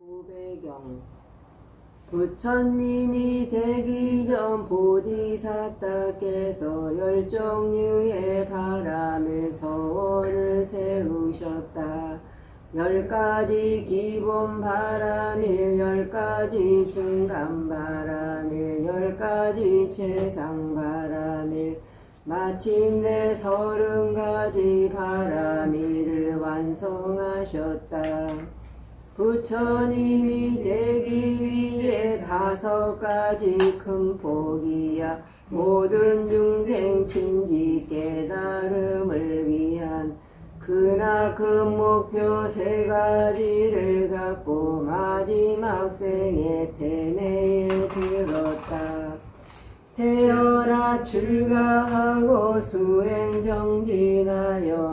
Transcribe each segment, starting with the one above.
고배경 부처님이 되기 전 보디사타께서 열정류의 바람을 서원을 세우셨다. 10가지 기본 바람일, 10가지 중간 바람일, 10가지 최상 바람일, 마침내 30가지 바람일을 완성하셨다. 부처님이 되기 위해 5가지 큰 복이야 모든 중생 진지 깨달음을 위한 크나큰 목표 3가지를 갖고 마지막 생에 태매에 들었다. 태어나 출가하고 수행정진하여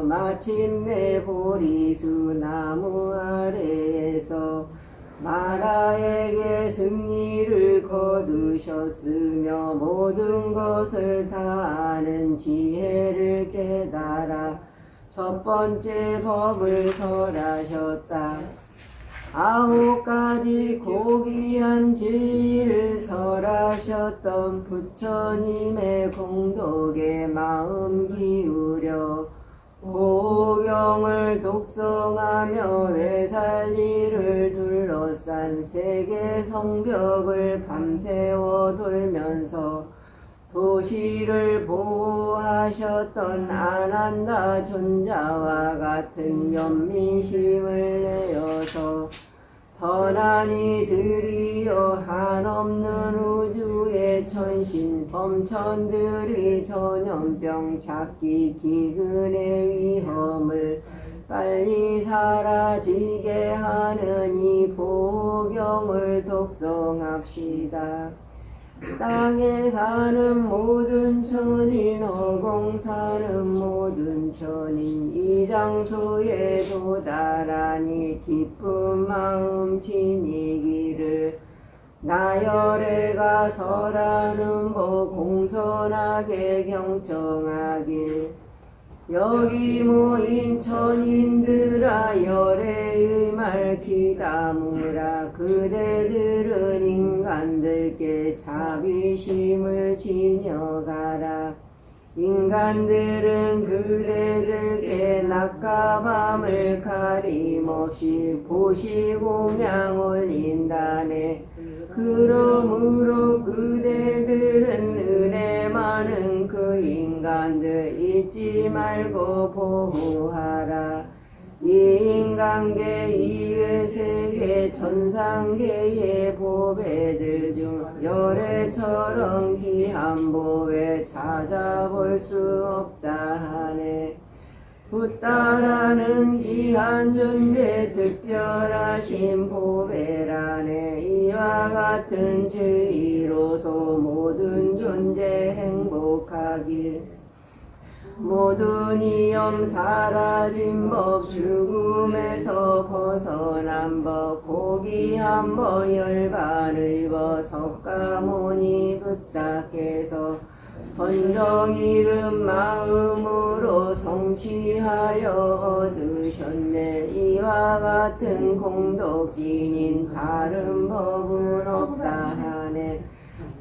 마침내 보리수 나무 아래에서 마라에게 승리를 거두셨으며 모든 것을 다 아는 지혜를 깨달아 첫 번째 법을 설하셨다. 9가지 고귀한 진리를 설하셨던 부처님의 공덕에 마음 기울여 보경을 독송하며 외살리를 둘러싼 세계 성벽을 밤새워 돌면서 도시를 보호하셨던 아난다 존자와 같은 연민심을 내어서 선한 이들이여 한없는 우주의 천신 범천들이 전염병 잡기 기근의 위험을 빨리 사라지게 하는 이 보경을 독송합시다. 땅에 사는 모든 천인, 어공 사는 모든 천인, 이 장소에 도달하니 기쁜 마음 지니기를 나열해가 설하는 법 공손하게 경청하길. 여기 모인 천인들아 열애의 말 귀담으라. 그대들은 인간들께 자비심을 지녀가라. 인간들은 그대들께 낮과 밤을 가림없이 보시공양 올린다네. 그러므로 그대들은 은혜 많은 그 인간들 잊지 말고 보호하라. 이 인간계 이외세계 천상계의 보배들 중 열애처럼 귀한 보배 찾아볼 수 없다 하네. 붓다라는 귀한 존재 특별하신 보배라네. 이와 같은 진리로서 모든 존재 행복하길. 모든 위험 사라진 법 죽음에서 벗어난 법 고귀한 법 열반의 법 석가모니 부탁해서 선정 이름 마음으로 성취하여 얻으셨네. 이와 같은 공덕진인 다른 법은 없다 하네.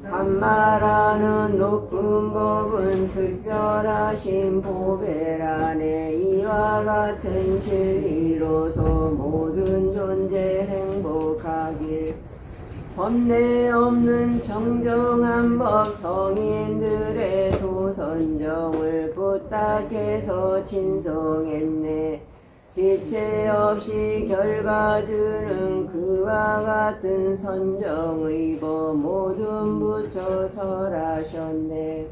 단말하는 높은 법은 특별하신 보배라네. 이와 같은 진리로서 모든 존재 행복하길. 번뇌 없는 정정한 법 성인들의 도선정을 부탁해서 진성했네. 지체 없이 결과 주는 그와 같은 선정의 법 모든 부처 설하셨네.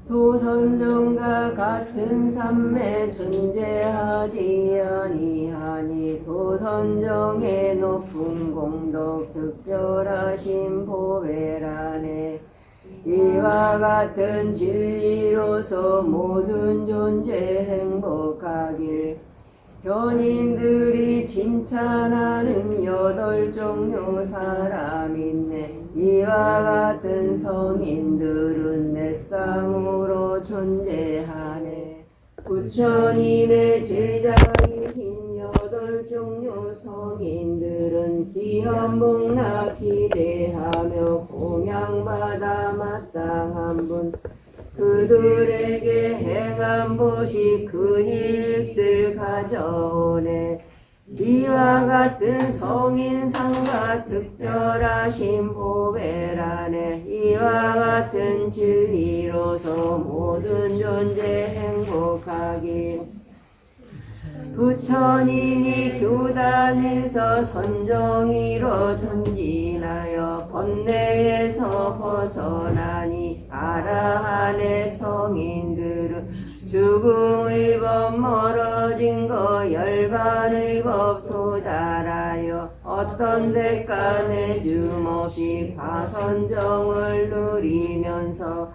도선정과 같은 삼매 존재하지 아니하니 도선정의 높은 공덕 특별하신 보배라네. 이와 같은 진리로서 모든 존재 행복하길. 현인들이 칭찬하는 8종류 사람 있네. 이와 같은 성인들은 내 쌍으로 존재하네. 부처님의 제자이신 8종 종류 성인들은 기한복나 기대하며 공양받아 마땅한 분 그들에게 행한 보시 큰 일들 가져오네. 이와 같은 성인상과 특별하신 보배라네. 이와 같은 진리로서 모든 존재 행복하기. 부처님이 교단에서 선정이로 전진하여 번뇌에서 벗어나니 아라한의 성인들은 죽음의 법 멀어진 거 열반의 법 도달하여 어떤 대가 내줌 없이 과선정을 누리면서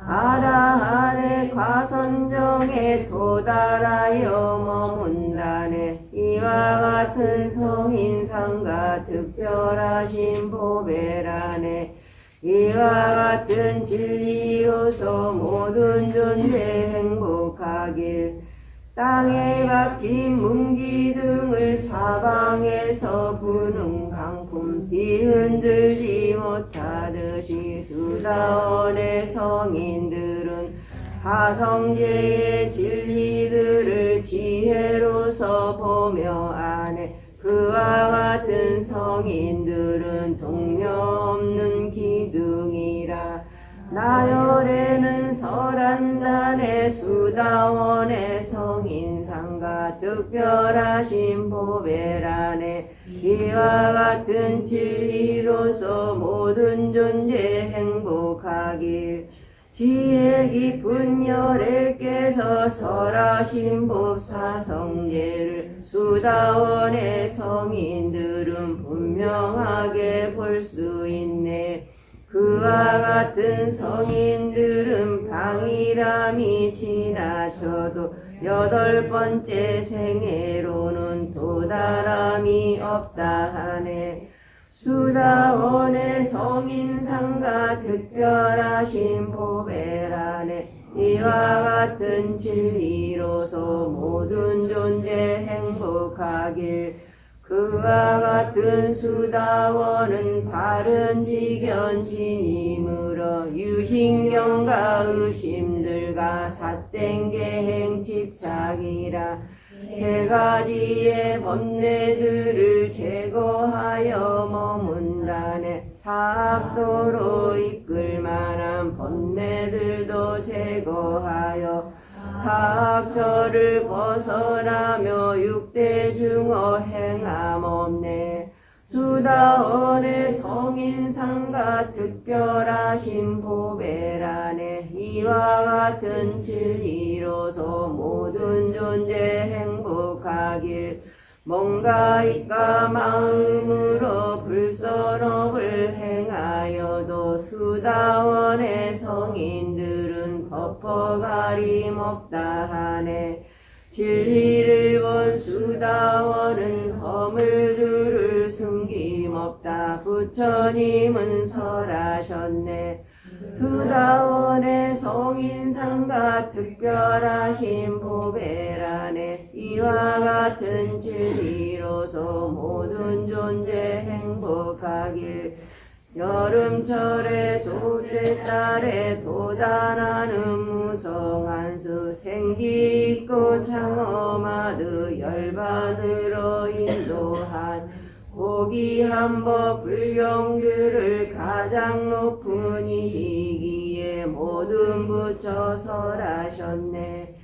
아라한의 과선정에 도달하여 머문다네. 이와 같은 성인상과 특별하신 보배라네. 이와 같은 진리로서 모든 존재 행복하길. 땅에 박힌 문기 등을 사방에서 부는 강품 뒤흔들지 못하듯이 수다원의 성인들은 사성제의 진리들을 지혜로서 보며 아네. 그와 같은 성인들은 동료 없는 기둥이라. 나열에는 설한단의 수다원의 성인상과 특별하신 보배라네. 이와 같은 진리로서 모든 존재 행복하길. 지혜 깊은 열애께서 설하신 법사성제를 수다원의 성인들은 분명하게 볼 수 있네. 그와 같은 성인들은 방이람이 지나쳐도 8번째 생애로는 도달함이 없다 하네. 수다원의 성인상과 특별하신 보배라네. 이와 같은 진리로서 모든 존재 행복하길. 그와 같은 수다원은 바른 지견진이므로 유신경과 의심들과 삿된 집착이라. 세 가지의 번뇌들을 제거하여 머문다네. 사악도로 이끌 만한 번뇌들도 제거하여 사악처를 벗어나며 육대중어 행함 없네. 수다원의 성인상과 특별하신 보배라네. 이와 같은 진리로서 모든 존재 행복하길. 뭔가 이까 마음으로 불선업을 행하여도 수다원의 성인들은 덮어가림 없다 하네. 진리를 본 수다원은 허물들을 숨김없다. 부처님은 설하셨네. 수다원의 성인상과 특별하신 보배라네. 이와 같은 진리로서 모든 존재 행복하길. 여름철에 조제 달에 도단하는 무성한 수 생기있고 창엄하드 열반으로 인도한 고귀한법 불경들을 가장 높은 이기에 모든 부처 설하셨네.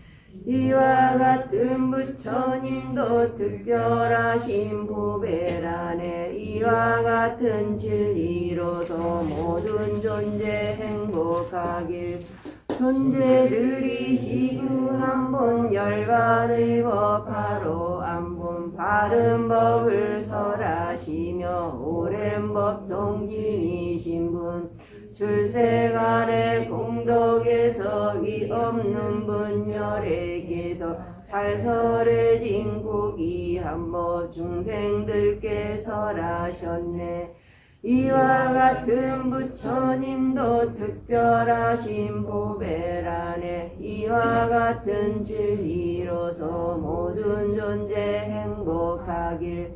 이와 같은 부처님도 특별하신 보배라네. 이와 같은 진리로서 모든 존재 행복하길. 존재들이 희구 한번 열반의 법 바로 안본 바른 법을 설하시며 오랜 법 동진이신 분 출세간의 공덕에서 위 없는 분열에게서 잘 설해진 고귀한 법 중생들께 설하셨네. 이와 같은 부처님도 특별하신 보배라네. 이와 같은 진리로서 모든 존재 행복 행복하길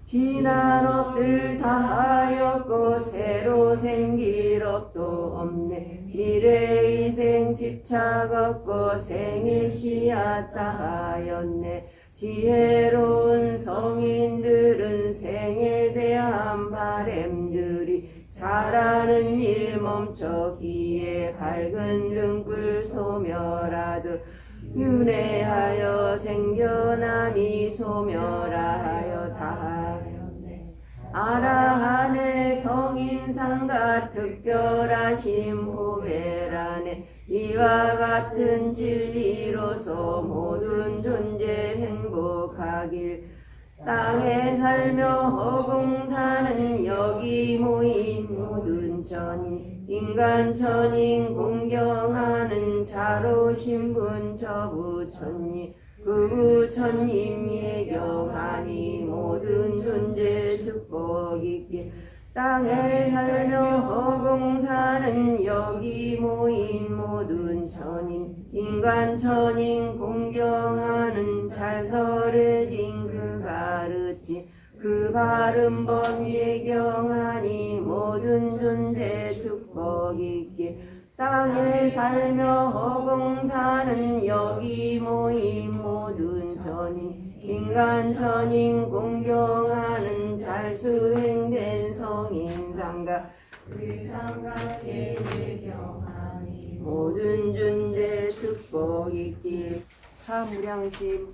지난 업들 다하였고 새로 생길 업도 없네 미래의 생 집착 없고 생의 씨앗 다하였네 지혜로운 성인들은 생에 대한 바램들이 잘하는 일 멈춰기에 밝은 등불 소멸하듯 윤회하여 생겨남이 소멸하여 다하였네 아라한의 성인상가 특별하심 후배라네 이와 같은 진리로서 모든 존재 행복하길 땅에 살며 허공사는 여기 모인 모든 천인 인간 천인 공경하는 자로신 분 저부천님 그부천님 예경하니 모든 존재 축복 있게 땅에 살며 허공사는 여기 모인 모든 천인 인간 천인 공경하는 잘설해진 그 가르치 그 바른 법 예경하니 모든 존재 축복 있게 땅에 살며 허공사는 여기 모인 모든 천인 인간 천인 공경하는 잘 수행된 성인상가 그 상가에 예경하니 모든 존재 축복 있기 사무량심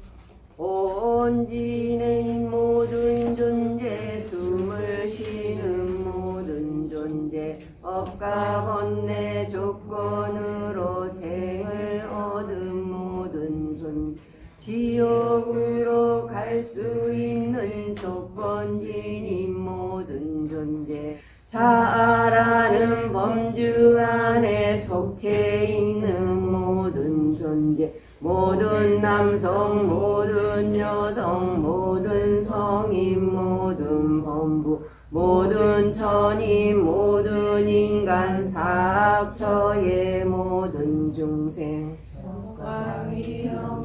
온지는 모든 존재 숨을 쉬는 모든 존재 업과 번뇌 조건으로 생을 얻은 모든 존재 지옥으로 갈 수 있는 조건진인 모든 존재 자아라는 범주 안에 속해 있는 모든 존재 모든 남성 모든 여성 모든 성인 모든 범부 모든 천인 모든 인간 사악처의 모든 중생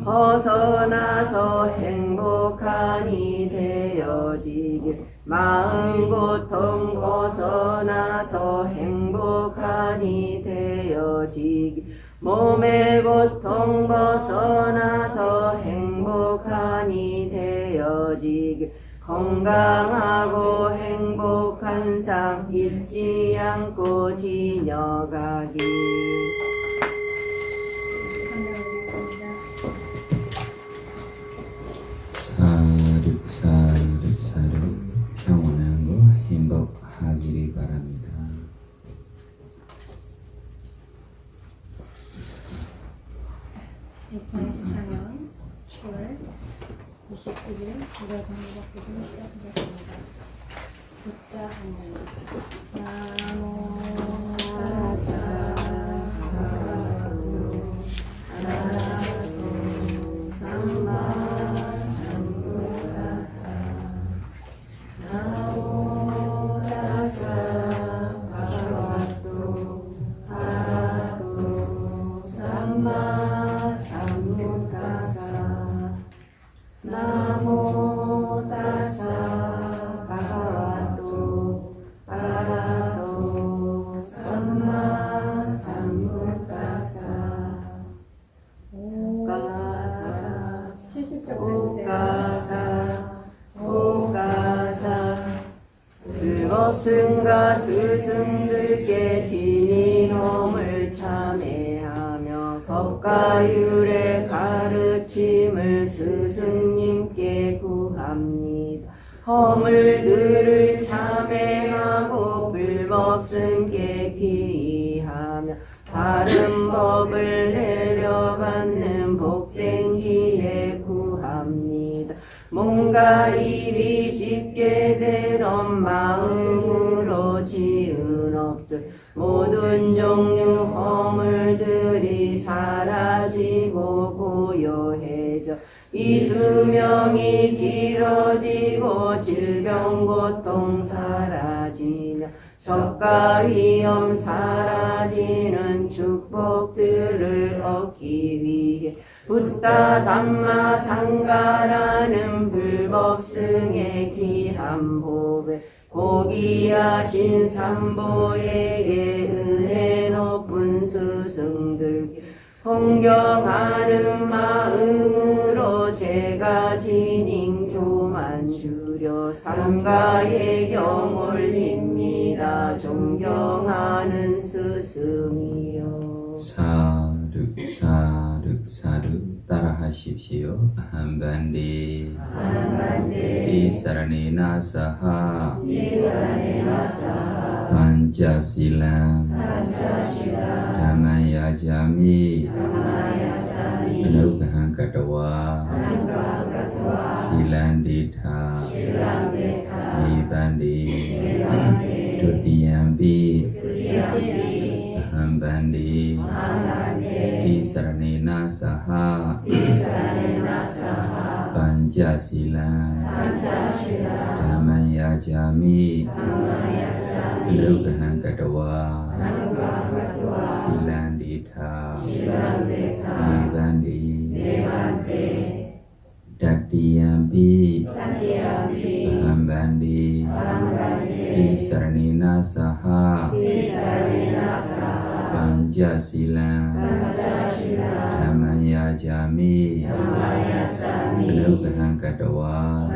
벗어나서 행복하니 되어지길 마음 고통 벗어나서 행복하니 되어지길 몸의 고통 벗어나서 행복하니 되어지길 건강하고 행복한 삶 잊지 않고 지녀가길 사륵 평온하고 행복하기를 바랍니다. 네, 2024년 10월 29일 주로 정기박수를 시작하겠습니다. 부자 한번 나모 타사 스승과 스승들께 진이놈을 참회하며 법과 율의 가르침을 스승님께 구합니다. 허물들을 참회하고 불법승께 귀의하며 바른 법을 내려받는 복된 기회 구합니다. 몸과 입이 짓게 되는 마음으로 지은 업들 모든 종류 허물들이 사라지고 고요해져 이 수명이 길어지고 질병 고통 사라지며 적과 위험 사라지는 축복들을 얻기 위해 붓다 담마 상가라는 불법 법승의 귀한 보배 고귀하신 삼보에게 은혜 높은 스승들 존경하는 마음으로 제가 지닌 교만 주려 삼가의 경 올립니다. 존경하는 스승이여. 사륵 사륵 사륵 따라하십시오. 한반디 이사라네나 사하 반자실람 담마야자미 아누가한 가타와 실란디타 니반디 두디얌비 한반디 이사라네나 사하 반자실람 담마야자미 아누가한 가타와 실란디타 니반디 Datyampi Ahambandi Isaranena Saha Panjasilam Dhammaya Jami Anugahan Katawa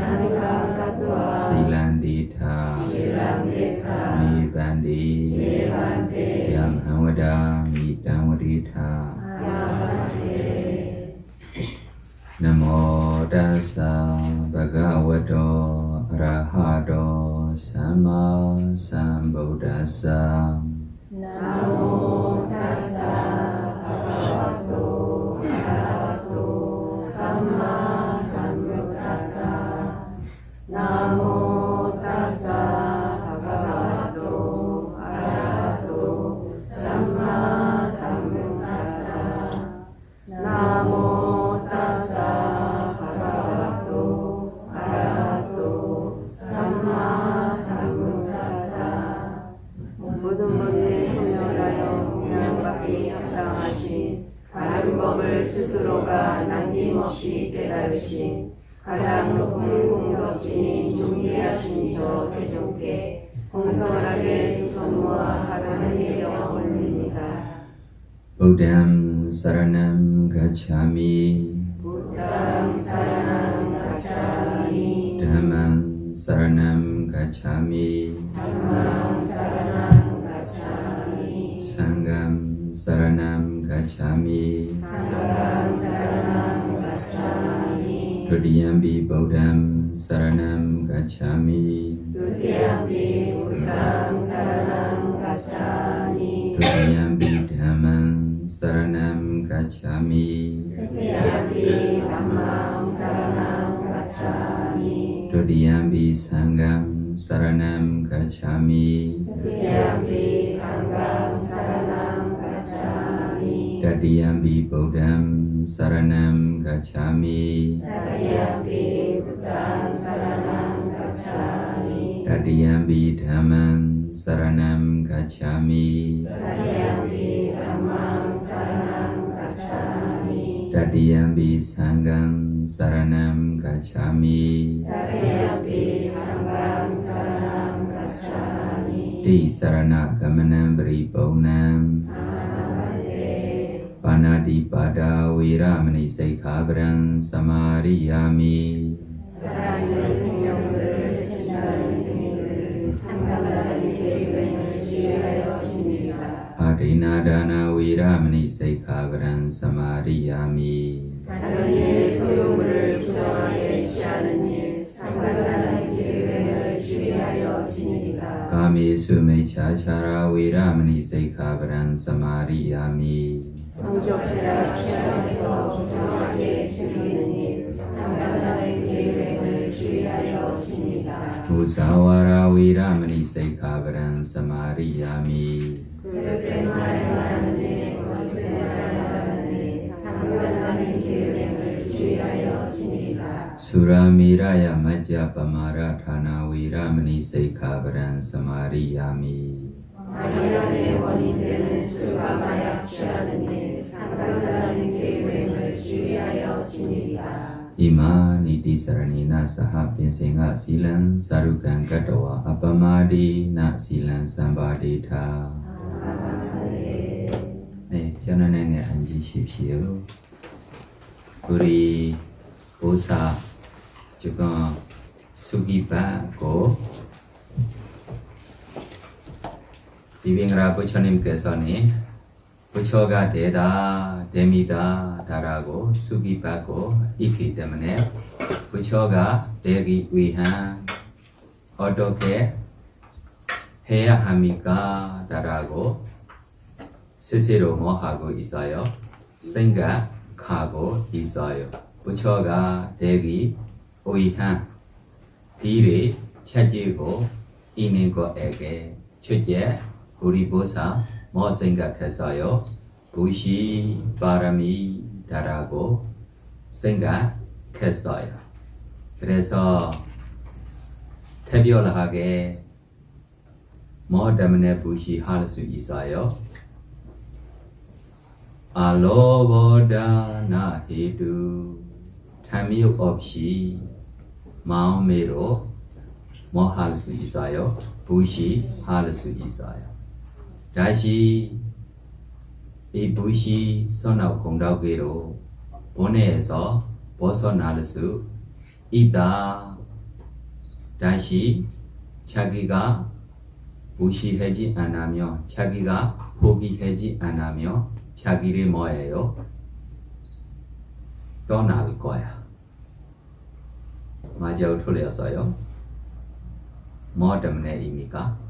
Silanditha Nibandi Yam Hamada Mitamwaditha Namo tassa bhagavato arahato samma sambuddhassa. Namo tassa bhagavato arahato samma sambuddhassa. Namo tassa bhagavato arahato samma sambuddhassa. Namo 모든 법에 소멸하여 공양받기 합당하신 바른 법을 스스로가 남김없이 깨달으신 가장 높은 공덕진인 존귀하신 저 세종께 공손하게 두 손 모아 하라는 예경 올립니다. Buddham saranam gacchami 부ddham saranam gacchami Dhammam saranam gacchami dhammam saranam gacchami Sangham saranam gacchami sangham saranam gacchami Dutiyampi Buddham saranam gacchami Dutiyampi buddham saranam gacchami Dutiyampi Dhammam saranam gacchami Dutiyampi dhammam saranam gacchami Dutiyampi Sangham saranam gacchami Dutiyampi sangham saranam gacchami Tatiyampi Buddham saranam gacchami Tatiyampi buddham saranam gacchami Tatiyampi Dhammam saranam gacchami Tatiyampi dhammam saranam gacchami Tatiyampi Sangham saranam gacchami Tatiyampi sangham saranam gacchami Ti sarana gamanam paripurnam Panati pada viramani saikhavarang samariyami 살아있는 생명들을 진짜는 의미를 상상하는 계획을 주의하여 지닙니다. Adinadana viramani saikhavarang samariyami 다른 일 소유물을 부정하게 취하는 일 상상하는 계획을 주의하여 지닙니다. Kamesu mechachara viramani saikhavarang samariyami 성적대라 취하여서 부정하게 즐기는 일 상상하는 계획을 주의하여 지닙니다. Musawara viramani saikhavarang samariyami 그렇게 말하는 일 거짓된 말하는 일 상상하는 계획을 주의하여 지닙니다. Suramiraya majjapamara thana viramani saikhavarang samariyami 마이람의 원인되는 술과 마약 취하는 일 상상하는 계획을 주의하여 지닙니다. Imani di saranina saha pinsinga silan sarukan katawa apamadi na silan sambadi tha. Piano nenge anji shipshiyo. Uri bosa juga sugiba ko. Dibingra buchonim kesoni. 부처가 되다, 됩니다, 다라고 수기받고 있기 때문에 부처가 되기 위한 어떻게 해야 합니까? 다라고 스스로 뭐 하고 있어요? 생각하고 있어요. 부처가 되기 위한 길을 찾고 있는 것에게 첫째 우리 보사 뭐 생각했어요? 부시 바람이 다라고 생각했어요. 그래서 특별하게 뭐 때문에 부시할 수 있어요? 알로보다나 해도 탐욕 없이 마음으로 뭐 할 수 있어요? 부시할 수 있어요. 다시 이 부시 선악 공덕으로 보내서 벗어날 수 있다. 다시 자기가 무시하지 않으며 자기가 포기하지 않으며 자기를 뭐예요? 떠날 거야. 맞아요? 틀렸어요? 뭐 때문에입니까?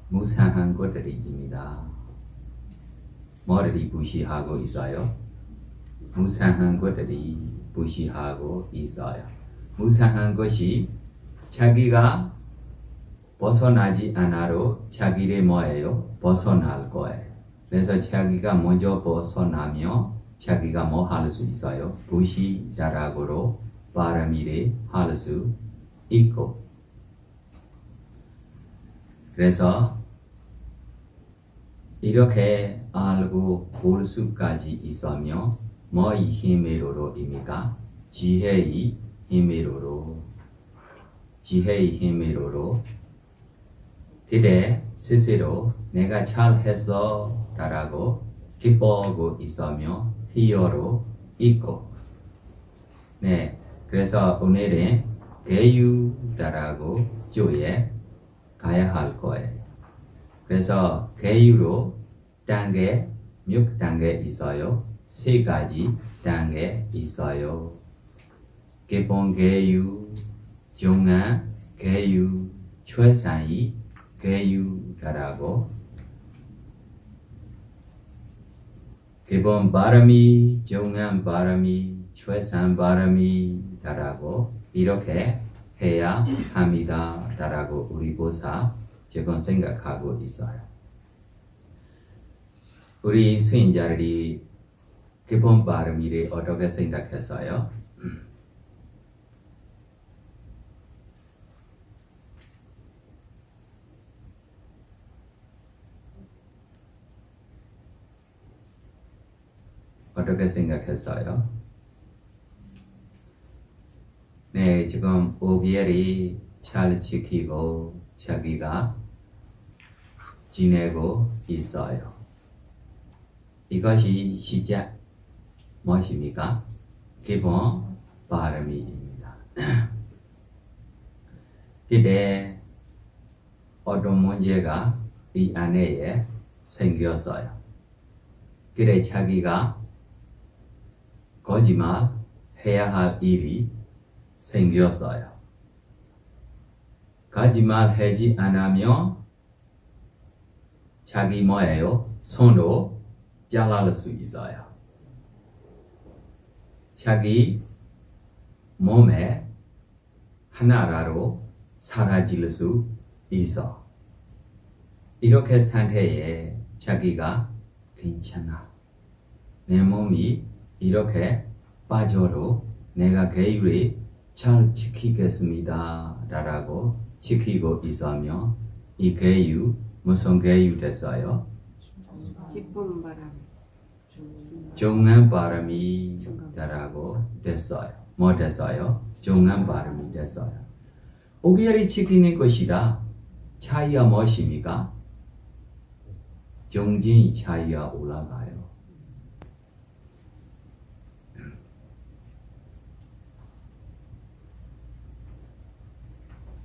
무상한 것들입니다. 뭐들이 무시하고 있어요? 무상한 것들이 무시하고 있어요. 무상한 것이 자기가 벗어나지 않아도 자기를 뭐예요? 벗어날 거예요. 그래서 자기가 먼저 벗어나며 자기가 뭐 할 수 있어요? 무시다라고로 바람이를 할 수 있고 그래서 이렇게 알고 볼 수까지 있으며 뭐의 힘으로입니까? 지혜의 힘으로 그래 스스로 내가 잘했어 라고 기뻐하고 있으며 희열로 있고 네 그래서 오늘은 개유다라고 조에 가야 할 거예요. 그래서 개유로 단계, 6단계 있어요. 3가지 단계 있어요. 기본 개유, 중간 개유, 최상위 개유라고 기본 바람이, 중간 바람이, 최상 바람이라고 이렇게 해야 합니다. 라고 우리 보사 지금 생각하고 있어요. 우리 수행자들이 기본 바람이를 어떻게 생각했어요? 어떻게 생각했어요? 네, 지금 5개월이 잘 지키고 자기가 지내고 있어요. 이것이 시작 무엇입니까? 기본 바람이입니다. 그때 어떤 문제가 이 안에 생겼어요. 그래 자기가 거짓말 해야 할 일이 생겼어요. 거짓말 하지 않으면 자기 뭐예요? 손으로 잘릴 수 있어요. 자기 몸에 하나라도 사라질 수 있어. 이렇게 상태에 자기가 괜찮아. 내 몸이 이렇게 빠져도 내가 계율을 잘 지키겠습니다. 라고 지키고 있으며 이 계율 무슨 계율 됐어요? 기쁜 바람. 중간 바람이 라고 됐어요. 뭐 됐어요? 정한 발음이 됐어요. 오기열이 지키는 것이다. 차이가 무엇입니까? 정진이 차이가 올라가요.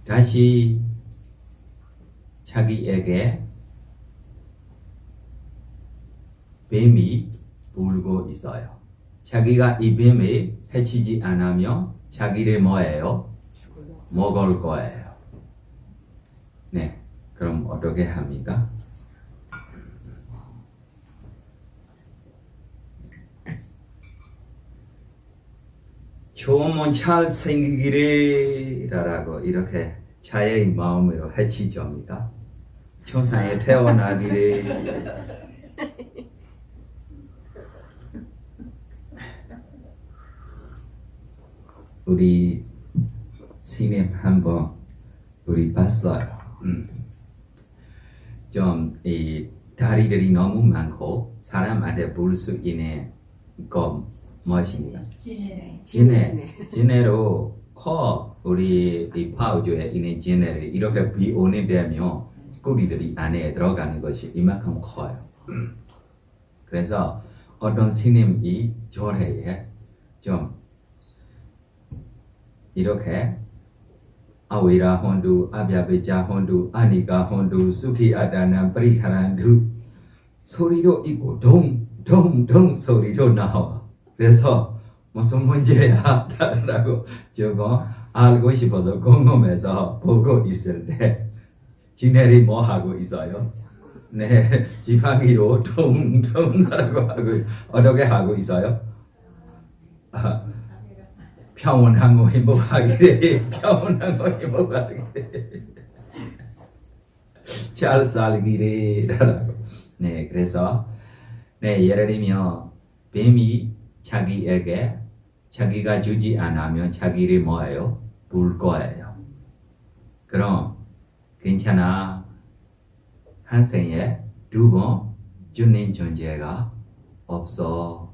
다시 자기에게 뱀이 불고 있어요. 자기가 이 뱀을 해치지 않으면 자기를 뭐예요? 먹을 거예요. 네, 그럼 어떻게 합니까? 좋으면 잘 생기기를 라고 이렇게 자의 마음으로 해치줍니까? 천상에 태어나기를 우리 스님 한번 우리 봤어요. 좀 이 다리들이 너무 많고 사람한테 볼 수 있는 거 무엇입니까? 지네로 커 우리 이 파우조에 있는 지네를 이렇게 비 오는 되면 꼬리들이 안에 들어가는 것이 이만큼 커요. 그래서 어떤 스님이 절에 좀 이렇게 아위라 혼두, 아비아베자 혼두, 아니가 혼두, 수키 아다난 프리하란두 소리도 있고 동동동 소리도 나와. 그래서 무슨 문제야? 라고 저거 알고 싶어서 궁금해서 보고 있을 때 지네리 뭐 하고 있어요? 네, 지팡이로 동동 하고 어떻게 하고 있어요? 평온하고 행복하기를 평온하고 행복하기를 잘 살기를 라고. 네, 그래서 네, 예를 들면 뱀이 자기에게 자기가 주지 않으면 자기를 뭐예요? 불 거예요. 그럼 괜찮아. 한 생에 두 번 주는 존재가 없어.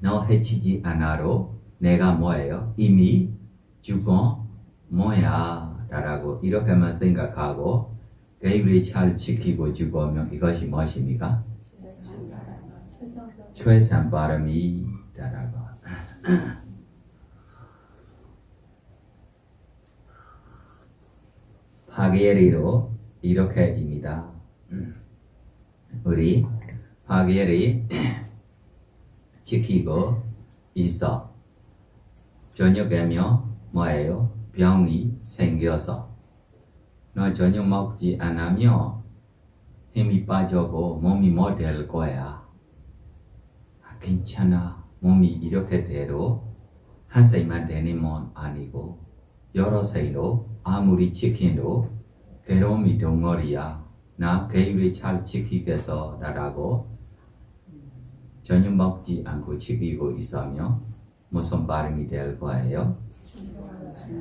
너 해치지 않아도 내가 뭐예요? 이미 죽어 뭐야 라고 이렇게만 생각하고 계율을 잘 지키고 죽으면 이것이 무엇입니까? 최선 발음이다라고. 파게리로 이렇게입니다. 우리 파게리 지키고 있어. 저녁에면 뭐예요? 병이 생겨서 너 저녁 먹지 않으면 힘이 빠져고 몸이 뭐 될 거야. 괜찮아. 몸이 이렇게 돼도 한 살만 되는 건 아니고 여러 살로 아무리 지켜도 괴로움이 덩어리야. 나 계율을 잘 지키겠어 라고 저녁 먹지 않고 지키고 있으면 무슨 발음이 될 거예요?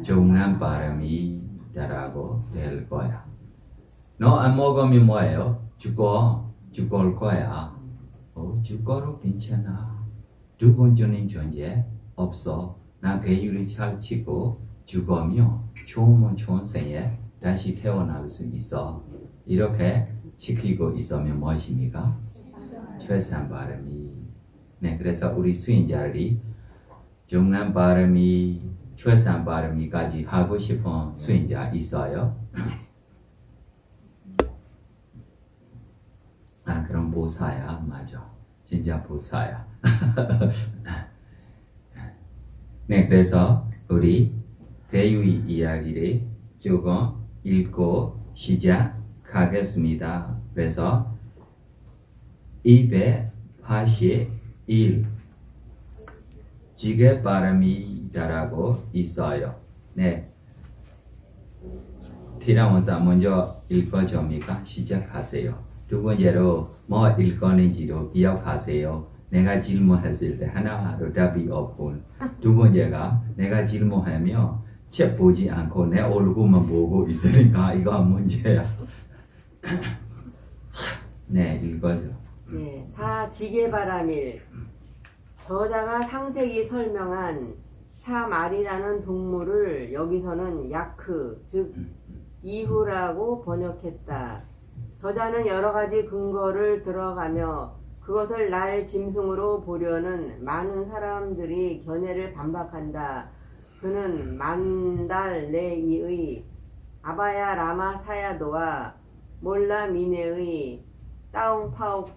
정한 발음이 라고 될 거야. 너 안 먹으면 뭐예요? 죽을 거야. 죽어도 괜찮아. 두 번째는 존재 없어. 나 계율을 잘 지키고 죽으면 좋으면 좋은 생에 다시 태어날 수 있어. 이렇게 지키고 있으면 무엇입니까? 최선 발음이. 네, 그래서 우리 수행자들이 정한 발음이, 최선 발음이까지 하고 싶은 수행자 있어요? 아, 그럼 보사야. 맞아. 진짜 보사야. 네, 그래서 우리 계율 이야기를 조금 읽고 시작하겠습니다. 그래서 281 지게 발음이다라고 있어요. 네, 티라원사 먼저 읽어줍니까? 시작하세요. 두 번째로 뭐 읽었는지도 기억하세요. 내가 질문했을 때 하나도 답이 없고 두 번째가 내가 질문하면 책 보지 않고 내 얼굴만 보고 있으니까 이거 문제야. 네, 읽어줘. 네, 사지게바라밀 저자가 상세히 설명한 차말이라는 동물을 여기서는 야크, 즉 이후라고 번역했다. 저자는 여러 가지 근거를 들어가며 그것을 날 짐승으로 보려는 많은 사람들이 견해를 반박한다. 그는 만달레이의 아바야 라마 사야도와 몰라 미네의 따웅파옥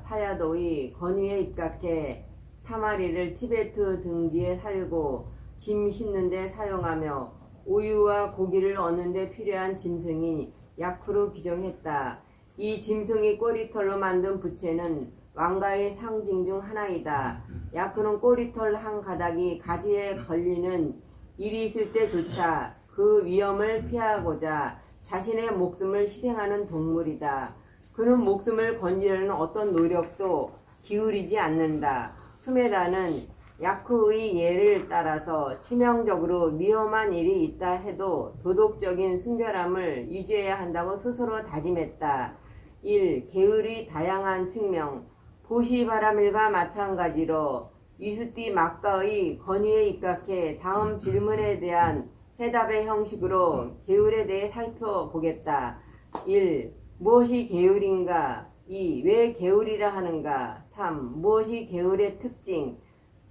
사야도의 권위에 입각해 차마리를 티베트 등지에 살고 짐 싣는 데 사용하며 우유와 고기를 얻는 데 필요한 짐승이 야쿠로 규정했다. 이 짐승이 꼬리털로 만든 부채는 왕가의 상징 중 하나이다. 야쿠는 꼬리털 한 가닥이 가지에 걸리는 일이 있을 때조차 그 위험을 피하고자 자신의 목숨을 희생하는 동물이다. 그는 목숨을 건지려는 어떤 노력도 기울이지 않는다. 수메라는 야쿠의 예를 따라서 치명적으로 위험한 일이 있다 해도 도덕적인 순결함을 유지해야 한다고 스스로 다짐했다. 1. 계율의 다양한 측면. 보시바라밀과 마찬가지로 위스티 막가의 권위에 입각해 다음 질문에 대한 해답의 형식으로 계율에 대해 살펴보겠다. 1. 무엇이 계율인가? 2. 왜 계율이라 하는가? 3. 무엇이 계율의 특징,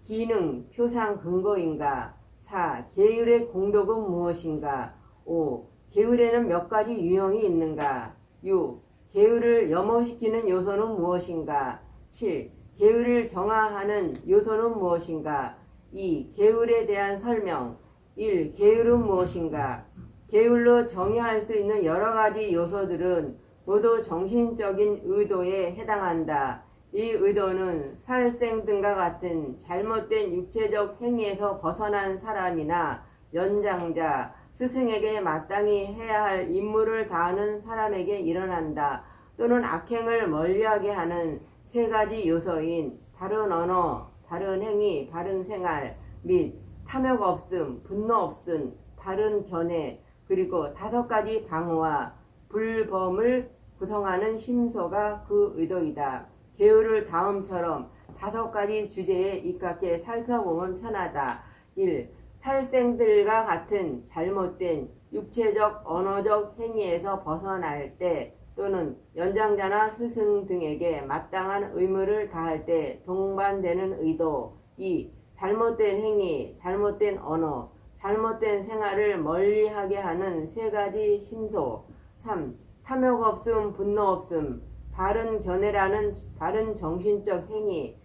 기능, 표상, 근거인가? 4. 계율의 공덕은 무엇인가? 5. 계율에는 몇 가지 유형이 있는가? 6. 계율을 염호시키는 요소는 무엇인가? 7. 계율을 정화하는 요소는 무엇인가? 2. 계율에 대한 설명. 1. 계율은 무엇인가? 계율로 정의할 수 있는 여러 가지 요소들은 모두 정신적인 의도에 해당한다. 이 의도는 살생 등과 같은 잘못된 육체적 행위에서 벗어난 사람이나 연장자, 스승에게 마땅히 해야 할 임무를 다하는 사람에게 일어난다. 또는 악행을 멀리하게 하는 세 가지 요소인 바른 언어, 바른 행위, 바른 생활 및 탐욕 없음, 분노 없음, 바른 견해, 그리고 5가지 방어와 불범을 구성하는 심소가 그 의도이다. 계율을 다음처럼 5가지 주제에 입각해 살펴보면 편하다. 1. 살생들과 같은 잘못된 육체적, 언어적 행위에서 벗어날 때 또는 연장자나 스승 등에게 마땅한 의무를 다할 때 동반되는 의도. 2. 잘못된 행위, 잘못된 언어, 잘못된 생활을 멀리하게 하는 3가지 심소. 3. 탐욕 없음, 분노 없음, 바른 견해라는 바른 정신적 행위.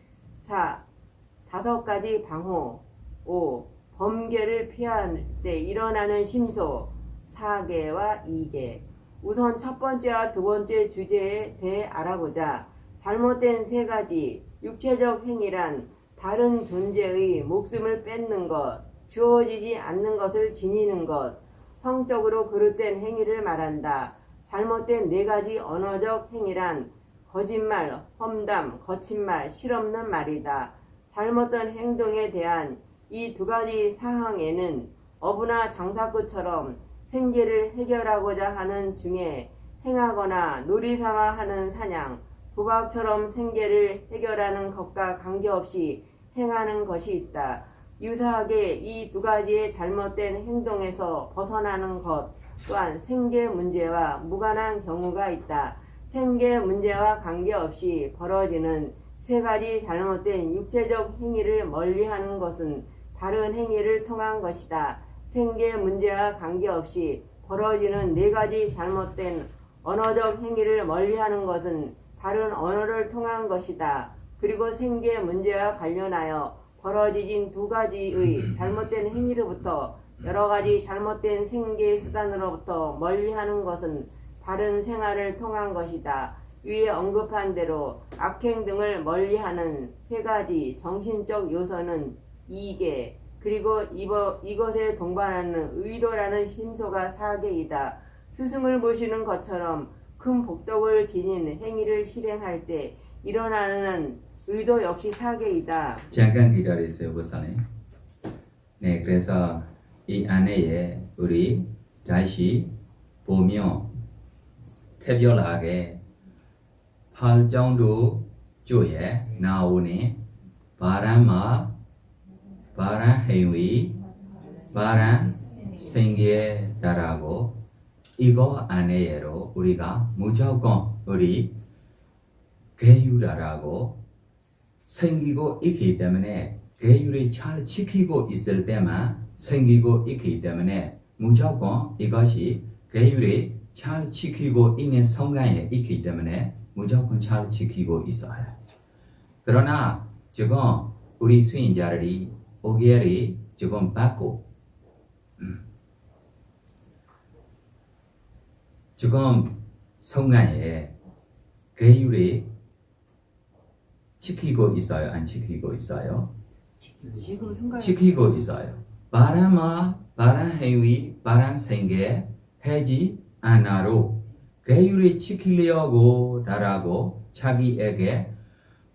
4. 5가지 방호. 5. 범계를 피할 때 일어나는 심소. 4개와 2개. 우선 첫 번째와 두 번째 주제에 대해 알아보자. 잘못된 3가지 육체적 행위란 다른 존재의 목숨을 뺏는 것, 주어지지 않는 것을 지니는 것, 성적으로 그릇된 행위를 말한다. 잘못된 4가지 언어적 행위란 거짓말, 험담, 거친 말, 실없는 말이다. 잘못된 행동에 대한 이 2가지 사항에는 어부나 장사꾼처럼 생계를 해결하고자 하는 중에 행하거나 놀이삼아 하는 사냥, 도박처럼 생계를 해결하는 것과 관계없이 행하는 것이 있다. 유사하게 이 2가지의 잘못된 행동에서 벗어나는 것 또한 생계 문제와 무관한 경우가 있다. 생계 문제와 관계없이 벌어지는 3가지 잘못된 육체적 행위를 멀리하는 것은 바른 행위를 통한 것이다. 생계 문제와 관계없이 벌어지는 4가지 잘못된 언어적 행위를 멀리하는 것은 바른 언어를 통한 것이다. 그리고 생계 문제와 관련하여 벌어지진 2가지의 잘못된 행위로부터 여러 가지 잘못된 생계 수단으로부터 멀리하는 것은 바른 생활을 통한 것이다. 위에 언급한 대로 악행 등을 멀리하는 3가지 정신적 요소는 2개, 그리고 이것에 동반하는 의도라는 심소가 4개이다. 스승을 모시는 것처럼 큰 복덕을 지닌 행위를 실행할 때 일어나는 의도 역시 4개이다. 잠깐 기다리세요, 보사님. 네, 그래서 이 안에 우리 다시 보면 특별하게 8장도 조에 나오는 바람마 바람 행위 바람 생계다라고 이거 안에로 우리가 무조건 우리 계율이라고 생기고 있기 때문에 계율이 잘 지키고 있을 때만 생기고 있기 때문에 무조건 이것이 계율이 잘 지키고 있는 성간에 있기 때문에 무조건 잘 지키고 있어요. 그러나 지금 우리 수인자들이 오기를 지금 받고 지금 성간에 계율이 지키고 있어요? 안 지키고 있어요? 지금 순간 지키고 있어요. 바람아 바람 행위 바람 생계 하지 않아로 계율을 지키려고 나라고 자기에게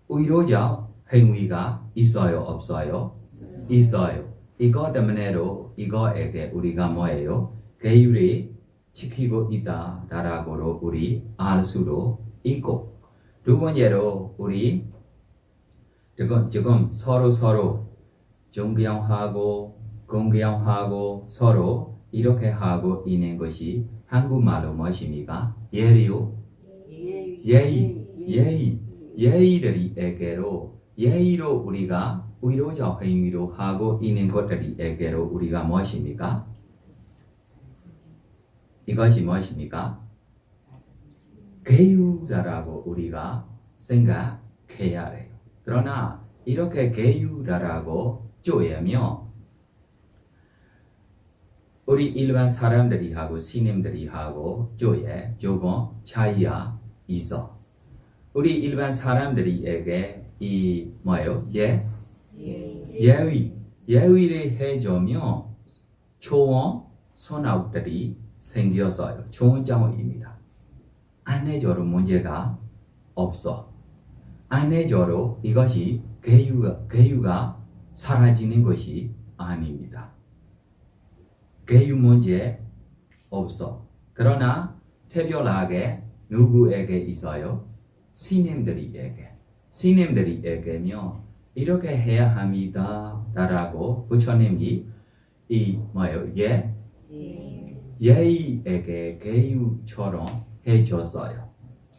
의도적 행위가 있어요? 없어요? 있어요. 이거 때문에로 이거에게 우리가 뭐예요? 계율이 지키고 있다라고로 우리 알 수도 있고 두 번째로 우리 지금 서로 존경하고 공경하고 서로 이렇게 하고 있는 것이 한국말로 무엇입니까? 예의요? 예의들이에게로 예의로 우리가 의도적 행위로 하고 있는 것들이에게로 우리가 무엇입니까? 이것이 무엇입니까? 계율이라고 우리가 생각해야 해요. 그러나 이렇게 계율이라고 쪼개면 우리 일반 사람들이 하고 스님들이 하고 쪼개 조금 차이가 있어. 우리 일반 사람들에게 이 뭐예요? 예의를 해주면 좋은 선악들이 생겼어요. 좋은 장입니다. 안 해줘도 문제가 없어. 안 해줘도 이것이 계유가 사라지는 것이 아닙니다. 계유 문제 없어. 그러나 특별하게 누구에게 있어요? 스님들이에게면 이렇게 해야 합니다. 라고 부처님이 이 뭐예요? 예의에게 계유처럼 해줬어요.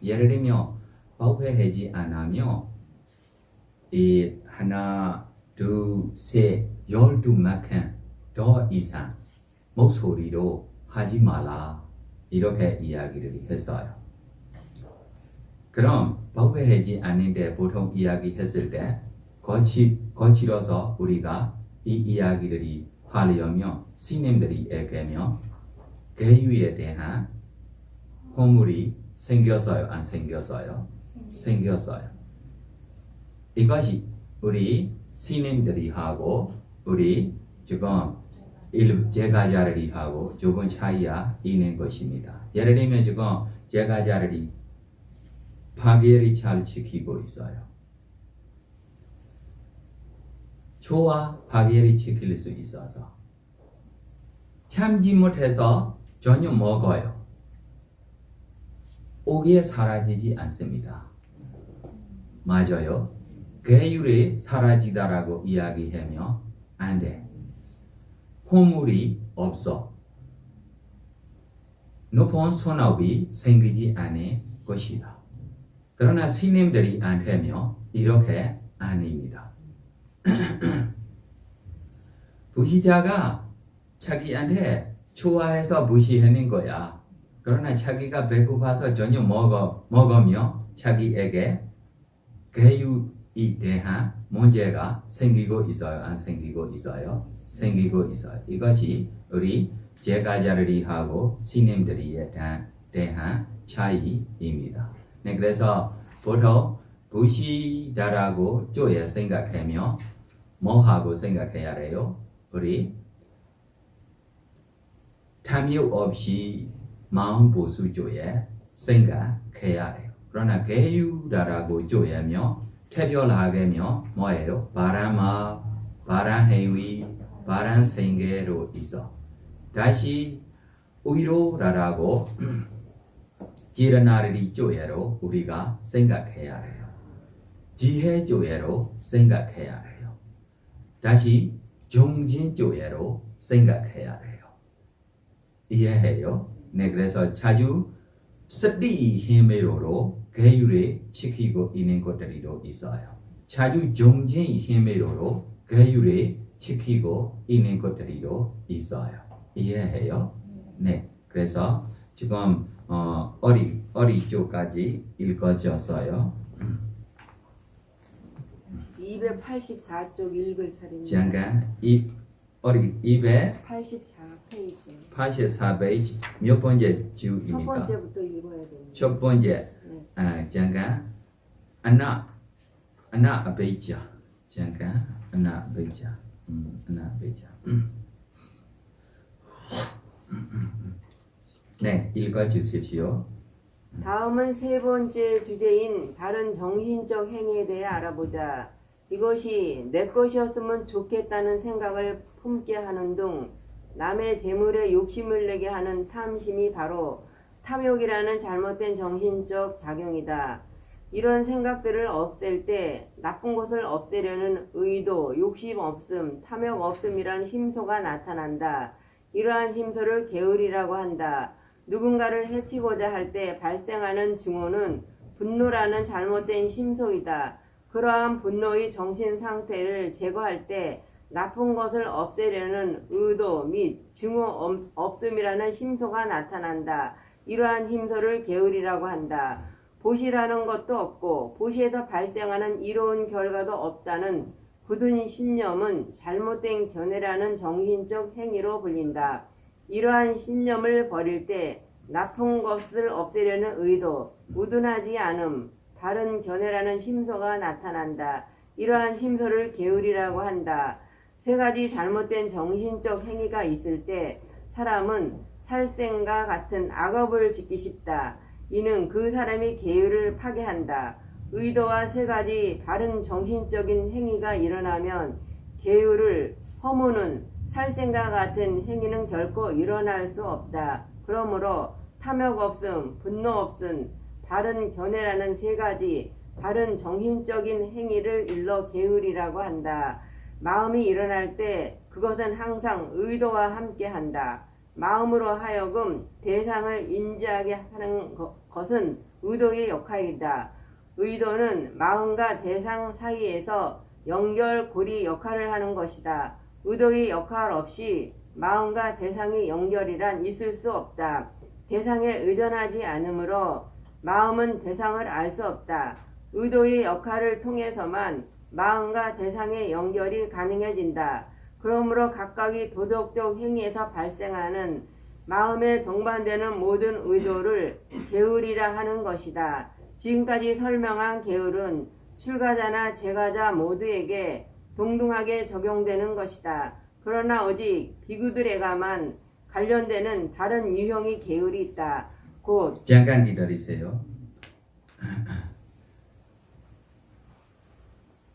예를 들면 법회하지 않으면 이 하나, 둘, 셋, 12만큼 더 이상 목소리로 하지 말라 이렇게 이야기를 했어요. 그럼 법회하지 않는데 보통 이야기했을 때 거칠어서 우리가 이 이야기들이 하려면 스님들이에게면 계유에 대한 허물이 생겼어요? 안 생겼어요? 생겼어요. 이것이 우리 스님들이 하고 우리 지금 제가자들이 하고 조금 차이가 있는 것입니다. 예를 들면 지금 제가자들이 파괴를 잘 지키고 있어요. 좋아 파괴를 지킬 수 있어서 참지 못해서 전혀 먹어요. 오기에 사라지지 않습니다. 맞아요. 계율이 사라지다라고 이야기하면 안 돼. 허물이 없어. 높은 선업이 생기지 않을 것이다. 그러나 스님들이 안 하면 이렇게 아닙니다. 부시자가 자기한테 좋아해서 무시하는 거야. 그러나 자기가 배고파서 전혀 먹으면 자기에게 계율에 대한 문제가 생기고 있어요? 안 생기고 있어요? 생기고 있어요. 이것이 우리 제가자들이 하고 스님들에 대한 차이입니다. 네, 그래서 보통 부시다라고 쪼에 생각하면 뭐 하고 생각해야 해요? 우리 탐욕 없이 마음 보수 쪼에 생각해야 해요. 그러나 계율이라고 쪼에면 특별하게면 뭐예요? 바람 행위, 바람 생계로 있어. 다시 의로라고 지르나리 쪼에로 우리가 생각해야 해요. 지혜조예로 생각해야 해요. 다시 정진조예로 생각해야 해요. 이해해요? 네, 그래서 자주 스리 힘으로 계율에 지키고 있는 것들이도 있어요. 자주 정진 힘으로 계율에 지키고 있는 것들이도 있어요. 이해해요? 네, 그래서 지금 어리 쪽까지 읽어졌어요. 284쪽 읽을 차례입니다. 잠깐 284페이지 84페이지. 몇 번째 첫 주입니까? 번째부터 읽어야 됩니다. 첫 번째 잠깐 하나 베이자 잠깐 하나 베이자 네, 읽어주십시오. 다음은 세 번째 주제인 다른 정신적 행위에 대해 알아보자. 이것이 내 것이었으면 좋겠다는 생각을 품게 하는 등 남의 재물에 욕심을 내게 하는 탐심이 바로 탐욕이라는 잘못된 정신적 작용이다. 이런 생각들을 없앨 때 나쁜 것을 없애려는 의도, 욕심 없음, 탐욕 없음이란 힘소가 나타난다. 이러한 힘소를 계율이라고 한다. 누군가를 해치고자 할 때 발생하는 증오는 분노라는 잘못된 심소이다. 그러한 분노의 정신 상태를 제거할 때 나쁜 것을 없애려는 의도 및 증오 없음이라는 심소가 나타난다. 이러한 힘소를 계율이라고 한다. 보시라는 것도 없고 보시에서 발생하는 이로운 결과도 없다는 굳은 신념은 잘못된 견해라는 정신적 행위로 불린다. 이러한 신념을 버릴 때 나쁜 것을 없애려는 의도, 우둔하지 않음, 바른 견해라는 심소가 나타난다. 이러한 심소를 계율이라고 한다. 세 가지 잘못된 정신적 행위가 있을 때 사람은 살생과 같은 악업을 짓기 쉽다. 이는 그 사람이 계율을 파괴한다. 의도와 세 가지 바른 정신적인 행위가 일어나면 계율을 허무는 살생과 같은 행위는 결코 일어날 수 없다. 그러므로 탐욕 없음, 분노 없음, 바른 견해라는 세 가지 바른 정신적인 행위를 일러 계율이라고 한다. 마음이 일어날 때 그것은 항상 의도와 함께 한다. 마음으로 하여금 대상을 인지하게 하는 것은 의도의 역할이다. 의도는 마음과 대상 사이에서 연결고리 역할을 하는 것이다. 의도의 역할 없이 마음과 대상의 연결이란 있을 수 없다. 대상에 의존하지 않으므로 마음은 대상을 알 수 없다. 의도의 역할을 통해서만 마음과 대상의 연결이 가능해진다. 그러므로 각각의 도덕적 행위에서 발생하는 마음에 동반되는 모든 의도를 계율이라 하는 것이다. 지금까지 설명한 계율은 출가자나 재가자 모두에게 동등하게 적용되는 것이다. 그러나 오직 비구들에게만 관련되는 다른 유형의 계율이 있다. 곧 잠깐 기다리세요.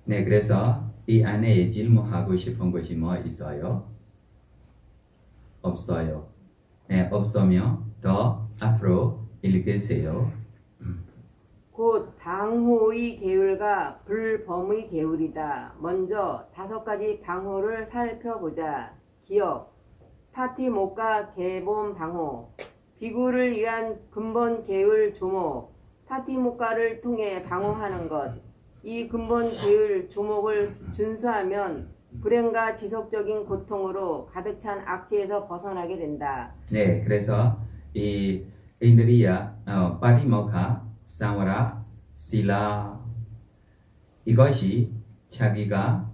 네, 그래서 이 안에 질문하고 싶은 것이 뭐 있어요? 없어요. 네, 없으면 더 앞으로 읽으세요. 곧 방호의 계율과 불범의 계율이다. 먼저 5가지 방호를 살펴보자. 기억, 파티모카 계본 방호, 비구를 위한 근본 계율 조목, 파티모카를 통해 방호하는 것. 이 근본 계율 조목을 준수하면 불행과 지속적인 고통으로 가득 찬 악취에서 벗어나게 된다. 네, 그래서 이 인드리야, 파티모카, 사와라, 실라 이것이 자기가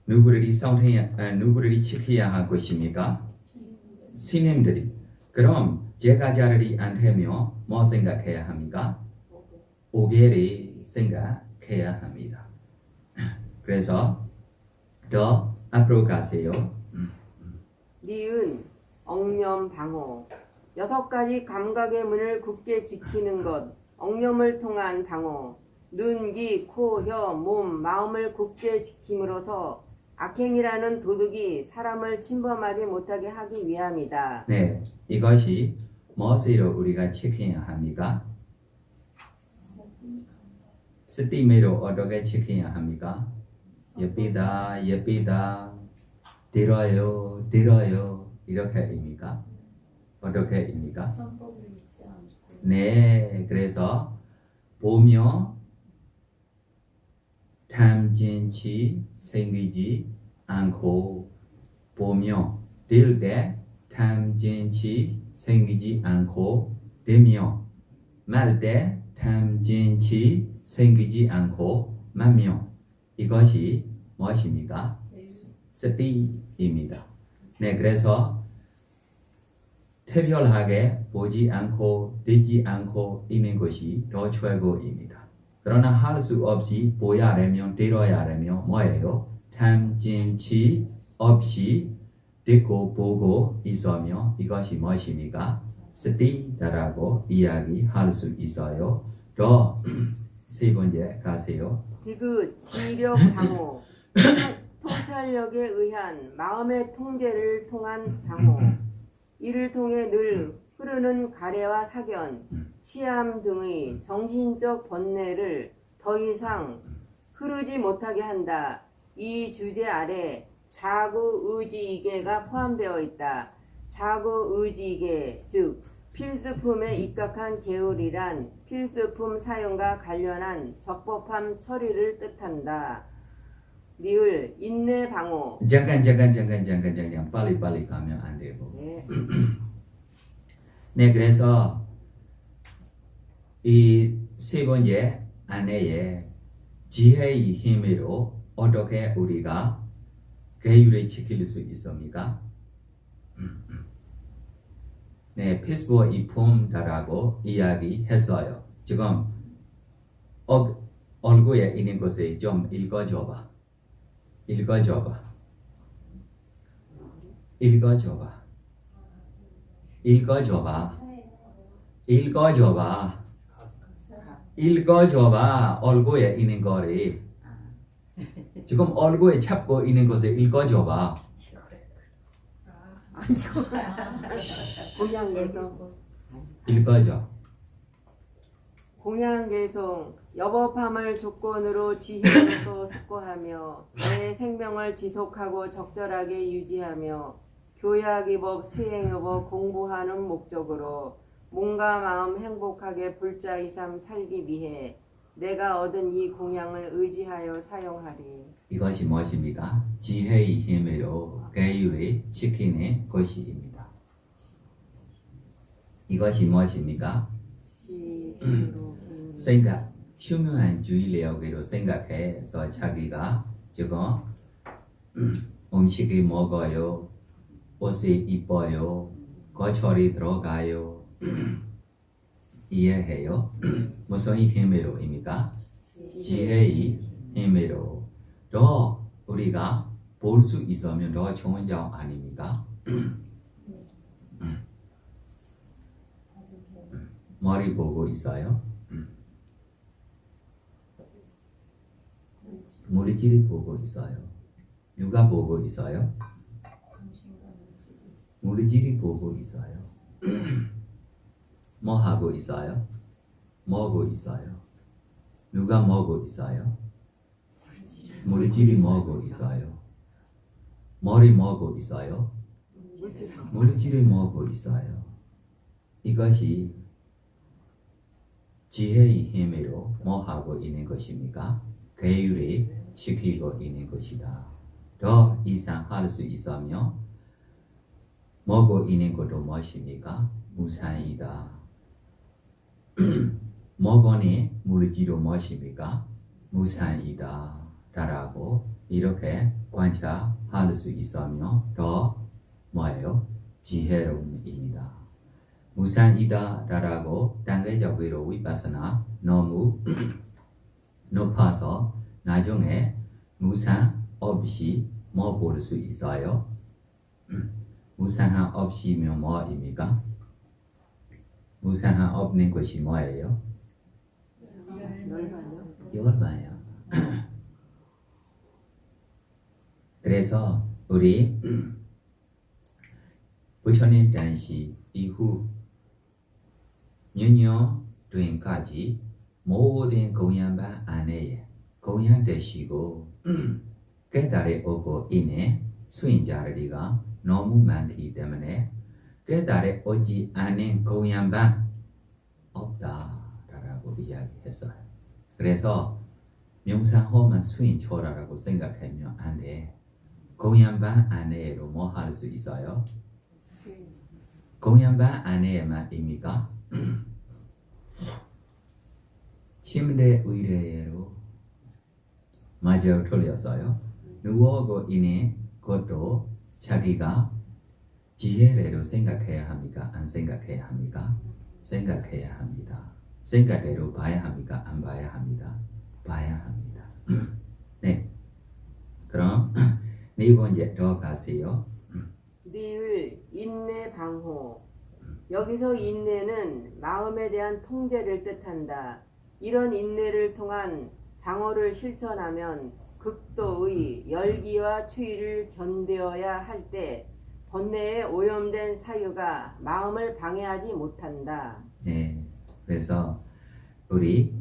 누구를 지켜야 할 것입니까? 스님들이. 그럼 제가자들이 안 되면 뭐 생각해야 합니까? 오계를 생각해야 합니다. 그래서 더 앞으로 가세요. 니은, 엉념 방호. 6가지 감각의 문을 굳게 지키는 것. 엉념을 통한 방호. 눈, 귀, 코, 혀, 몸, 마음을 굳게 지킴으로써 악행이라는 도둑이 사람을 침범하지 못하게 하기 위함이다. 네, 이것이 무엇으로 우리가 지켜야 합니까? 스티메로 어떻게 지켜야 합니까? 예쁘다 들어요 이렇게입니까? 어떻게입니까? 선법을 잊지 않고 네, 그래서 보며 탐진치 생기지 않고 보며 들 때 탐진치 생기지 않고 되며 말 때 탐진치 생기지 않고 말며 이것이 무엇입니까? 스티입니다. 네, 그래서 특별하게 보지 않고 듣지 않고 있는 것이 더 최고입니다. 그러나 할 수 없이 보여야 되면 들어야 되면 뭐예요? 탐진치 없이 듣고 보고 있으며 이것이 무엇입니까? 스티다라고 이야기할 수 있어요. 더 세 번째 가세요. 디귿, 지력 방어, 통찰력에 의한 마음의 통제를 통한 방어, 이를 통해 늘 흐르는 가래와 사견, 치암 등의 정신적 번뇌를 더 이상 흐르지 못하게 한다. 이 주제 아래 자구의지이계가 포함되어 있다. 자구의지이계, 즉 필수품에 입각한 계율이란 필수품 사용과 관련한 적법함 처리를 뜻한다. 리을, 인내 방어. 잠깐 빨리 가면 안 되고. 네. 네, 그래서 이 세 번째 안내에 지혜의 힘으로 어떻게 우리가 계율을 지킬 수 있습니까? 네, 페이스북 이품다라고 이야기했어요. 지금 얼굴에 있는 것을 좀 읽어줘봐. 얼굴에 있는 거를. 지금 얼굴에 잡고 있는 것을 읽어줘봐. 공양개송. 읽어줘. 공양개송. 여법함을 조건으로 지혜로서 숙고하며 내 생명을 지속하고 적절하게 유지하며 교약의법, 수행의법 공부하는 목적으로 몸과 마음 행복하게 불자이삼 살기 위해 내가 얻은 이 공양을 의지하여 사용하리. 이것이 무엇입니까? 지혜의 힘으로 계율을 지키는 것입니다. 이것이 무엇입니까? 생각, 흉흉한 주의력으로 생각해서 자기가 지금 음식을 먹어요, 옷이 이뻐요, 거철이 들어가요, 이해해요? 무슨 힘으로입니까? 지혜의 힘으로. 더 우리가 볼 수 있으면 더 좋은 점 아닙니까? 머리 보고 있어요? 물질이 보고 있어요. 누가 보고 있어요? 물질이 보고 있어요. 뭐 하고 있어요? 먹고 있어요. 누가 먹고 있어요? 물질이 먹고 있어요. 머리 먹고 있어요. 물질이 먹고 있어요. 이것이 지혜의 힘으로 뭐 하고 있는 것입니까? 계율을 지키고 있는 것이다. 더 이상 할 수 있으며 먹고 있는 것도 무엇입니까? 무상이다. 먹어니 물질도 무엇입니까? 무상이다. 라고 이렇게 관찰할 수 있으며 더 뭐예요? 지혜로움입니다. 무상이다 라고 단계적으로 위파스나 너무 높아서 나중에 무상 없이 뭐 볼 수 있어요? 무상함 없이면 뭐입니까? 무상함 없는 것이 뭐예요? 열반요. 그래서 우리 부처님 당시 이후 몇 년 뒤까지 모든 공양반 안에 공양 되시고 깨달의 오고 인해 수인자리가 너무 많기 때문에 깨달의 오지 않은 공양반 없다라고 이야기했어요. 그래서 명상하면 수인초라라고 생각하면 안 돼. 공양반 안에로 뭐 할 수 있어요? 공양반 안에만 입니까? 침대 의뢰로 맞아 틀렸어요. 누워고 있는 것도 자기가 지혜대로 생각해야 합니까? 안 생각해야 합니까? 생각해야 합니다. 생각대로 봐야 합니까? 안 봐야 합니다. 봐야 합니다. 네. 그럼 네 번째 더 가세요. 늘 인내 방호. 여기서 인내는 마음에 대한 통제를 뜻한다. 이런 인내를 통한 방호를 실천하면 극도의 열기와 추위를 견뎌야 할 때 번뇌에 오염된 사유가 마음을 방해하지 못한다. 네. 그래서 우리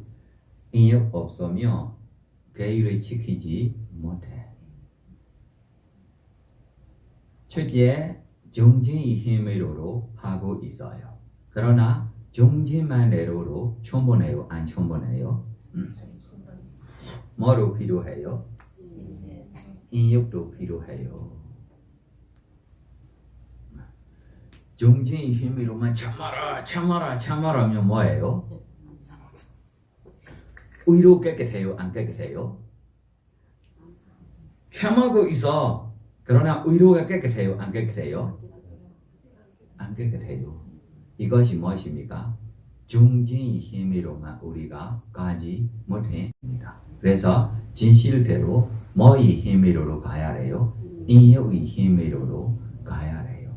인욕 없으면 계율을 지키지 못해. 첫째, 정진의 힘으로 하고 있어요. 그러나 정진만으로 충분해요? 안 충분해요? 뭐로 필요해요? 인욕도 필요해요. 정진의 힘으로만 참아라 하면 뭐예요? 의로 깨끗해요? 안 깨끗해요? 참하고 있어. 그러나 의로가 깨끗해요? 안 깨끗해요? 안 깨끗해요. 이것이 무엇입니까? 정진의 힘으로만 우리가 가지 못합니다. 그래서 진실대로 뭐의 힘으로 가야 해요? 인욕의 힘으로 가야 해요.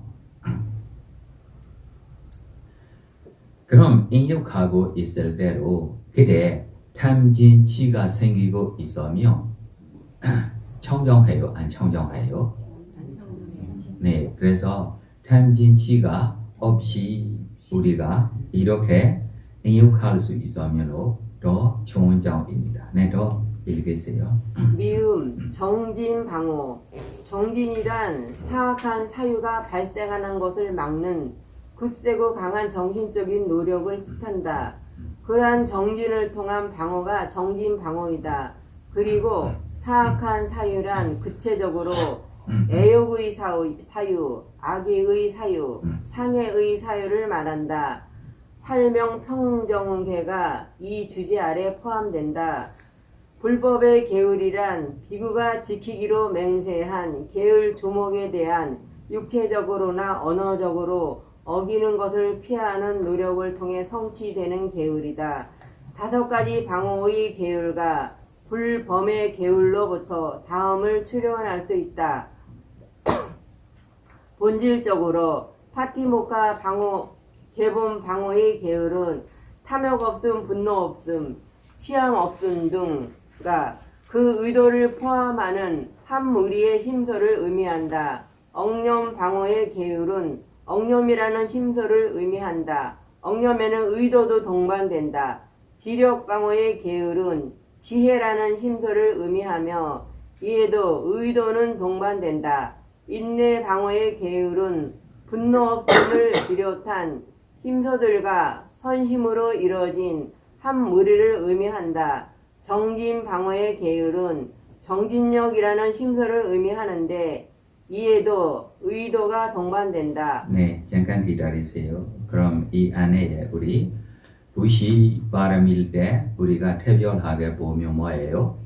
그럼 인욕하고 있을 때로 그때 탐진치가 생기고 있으면 청정해요? 안 청정해요? 네, 그래서 탐진치가 없이 우리가 이렇게 인욕할 수 있으면 더 좋은 점입니다. 네, 더 읽으세요. 미음, 정진 방호. 정진이란 사악한 사유가 발생하는 것을 막는 굳세고 강한 정신적인 노력을 뜻한다. 그러한 정진을 통한 방어가 정진 방어이다. 그리고 사악한 사유란 구체적으로 애욕의 사유, 악의의 사유, 상해의 사유를 말한다. 활명평정계가 이 주제 아래 포함된다. 불법의 계율이란 비구가 지키기로 맹세한 계율 조목에 대한 육체적으로나 언어적으로 어기는 것을 피하는 노력을 통해 성취되는 계율이다. 5가지 방호의 계율과 불범의 계율로부터 다음을 추론할 수 있다. 본질적으로 파티모카 방호, 개본 방호의 계율은 탐욕 없음, 분노 없음, 취함 없음 등과 그 의도를 포함하는 한 무리의 심소를 의미한다. 억념 방호의 계율은 억념이라는 심소를 의미한다. 억념에는 의도도 동반된다. 지력 방어의 계율은 지혜라는 심소를 의미하며 이에도 의도는 동반된다. 인내 방어의 계율은 분노 없음을 비롯한 심소들과 선심으로 이루어진 한 무리를 의미한다. 정진 방어의 계율은 정진력이라는 심소를 의미하는데 이에도 의도가 동반된다. 네, 잠깐 기다리세요. 그럼 이 안에 우리 부시 바람일 때 우리가 특별하게 보면 뭐예요?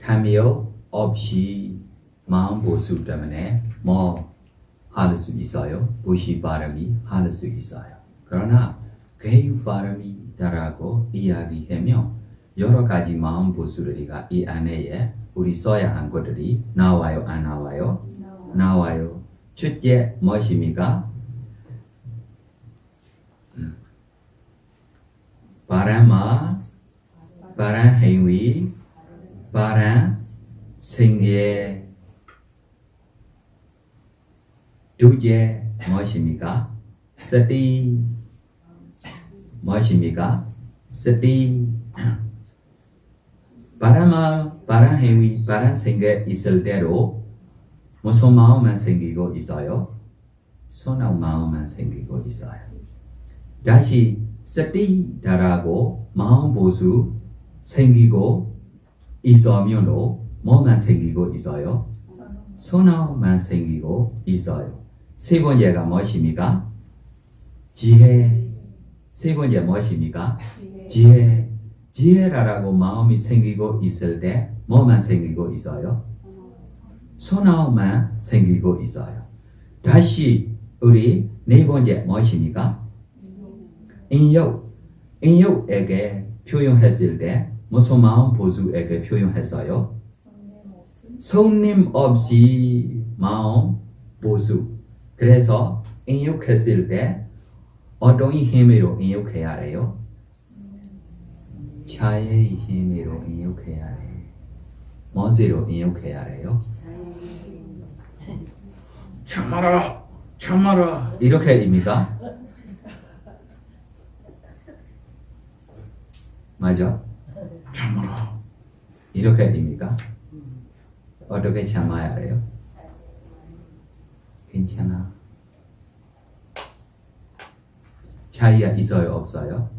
탐욕 없이 마음 보수 때문에 뭐 할 수 있어요? 부시 바람이 할 수 있어요. 그러나 계율 바람이다라고 이야기하면 여러 가지 마음 보수들이가 이 안에 우리 써야 한 것들이 나와요? 안 나와요? 나와요. 첫째 무엇입니까? 바람아, 바람 행위, 바람 생계. 둘째 무엇입니까? 스티. 무엇입니까? sati 바람해위 바람 생각 있을 대로 무슨 마음만 생기고 있어요? 선한 마음만 생기고 있어요. 다시 sati다라고 마음 보수 생기고 있으면도 뭐만 생기고 있어요? 선함만 생기고 있어요. 세 번째가 무엇입니까? 지혜. 세 번째 무엇입니까? 지혜. 지혜라고 마음이 생기고 있을 때 뭐만 생기고 있어요? 선함만 생기고 있어요. 다시 우리 네 번째 무엇입니까? 인욕에게 표현했을 때 무슨 마음 보수에게 표현했어요? 성님 없이 마음 보수. 그래서 인욕했을 때 어떤 힘으로 인욕해야 해요? 자의 힘으로 인욕해야 해요. 무엇으로 인욕해야 해요? 참아라 이렇게입니까? 맞아? 참아라 이렇게입니까? 어떻게 참아야 해요? 괜찮아. 차이가 있어요, 없어요?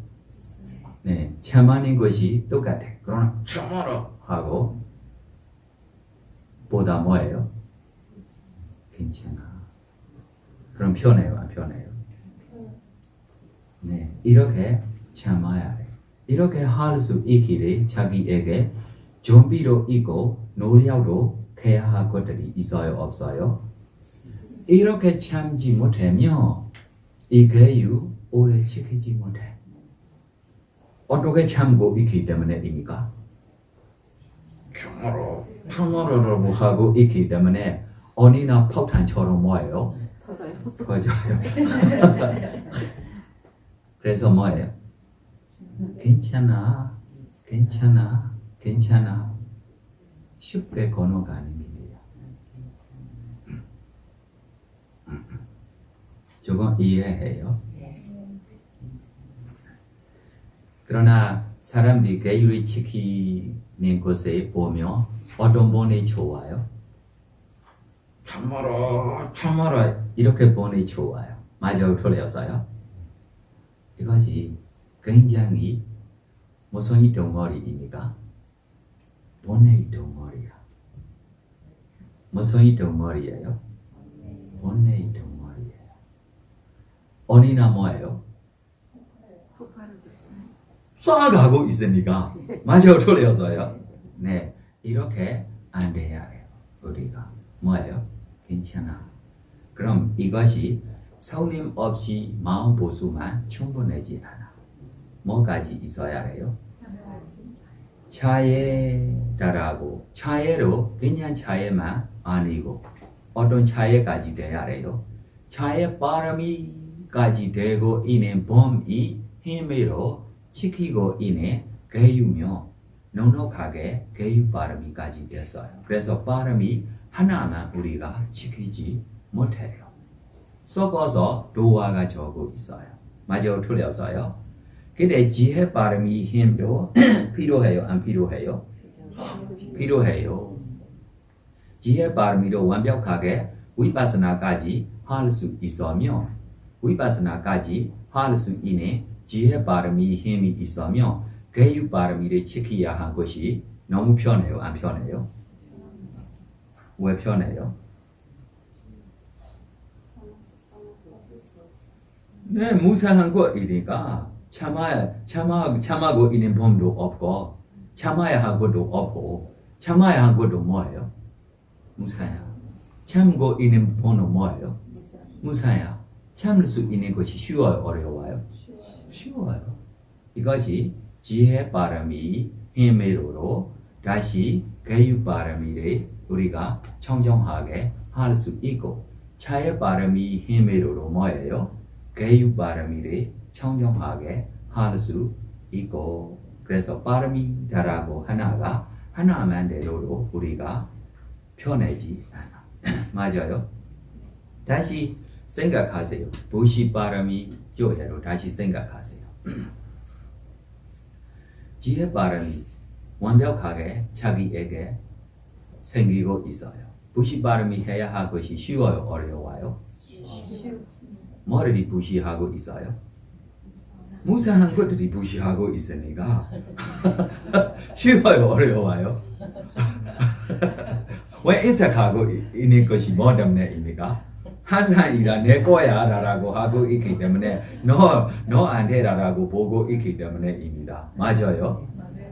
네, 참아는 것이 똑같아. 그러나 참아라 하고 보다 뭐예요? 괜찮아. 그럼 편해요, 안 편해요? 네, 이렇게 참아야 돼. 이렇게 할 수 있기를 자기에게 준비도 있고 노력도 해야 할 것들이 있어요, 없어요? 이렇게 참지 못하면 이 교육 오래 지키지 못해. 어떻게 참고 있기 때문에입니까? 참으라고 하고 있기 때문에 어린아 폭탄처럼 뭐예요? 터져요. 그래서 뭐예요? 괜찮아. 쉽게 건너가는 길이야. 저건 이해해요? 그러나 사람들이 계율을 지키는 것에 보면 어떤 분이 좋아요? 참아라 이렇게 분이 좋아요. 맞아요, 틀렸어요? 이거지. 굉장히 무슨 덩어리입니까? 본의 덩어리야. 무슨 덩어리예요? 본의 덩어리예요. 어린아 뭐예요? 쌓아가고 있으니까 맞아요, 틀렸어요? 네, 이렇게 안 돼야 해요. 우리가 뭐예요? 괜찮아. 그럼 이것이 성님 없이 마음 보수만 충분하지 않아. 뭐까지 있어야 해요? 차예라고. 차예로 그냥 차예만 아니고 어떤 차예까지 돼야 해요? 차예 바람이까지 되고 있는 범이 힘으로 지키고 있는 교육며 넉넉하게 교육 바람이까지 됐어요. 그래서 바람이 하나만 우리가 지키지 못해요. 섞어서 도화가 적고 있어요. 맞아요, 틀렸어요? 근데 지혜 바람이 힘도 필요해요, 안 필요해요? 필요해요. 지혜 바람이도 완벽하게 위파스나까지 할 수 있으며 위파스나까지 할 수 있는 지혜 바람이 힘이 있으며 교육 바람이를 지켜야 한 것이 너무 편해요, 안 편해요? 왜 편해요? 네, 무사한 거이니까 참아고 있는 법도 없고 참아야 할 것도 없고 참아야 할 것도 뭐예요? 무사야. 참고 있는 법은 뭐예요? 무사야. 참을 수 있는 것이 쉬워요, 어려워요? 쉬워요. 이것이 지혜 바람이 힘으로 다시 교육 바람이를 우리가 청정하게 할 수 있고 차의 바람이 힘으로 뭐예요? 교육 바람이를 청정하게 할 수 있고 그래서 바람이다라고 하나만 대로도 우리가 편하지 않아. 맞아요? 다시 생각하세요. 부시 바람이 조예로 다시 생각하세요. 지혜 바람이 완벽하게 자기에게 생기고 있어요. 부시 바람이 해야 할 것이 쉬워요, 어려워요? 뭐들이 부시하고 있어요? 무사한 것들이 부시하고 있으니까 쉬워요, 어려워요? 왜 인색하고 있는 것이 뭐 때문에입니까? 항상 이라 내 거야 라고 하고 있기 때문에 너 안 돼라고 보고 있기 때문에입니다. 맞아요?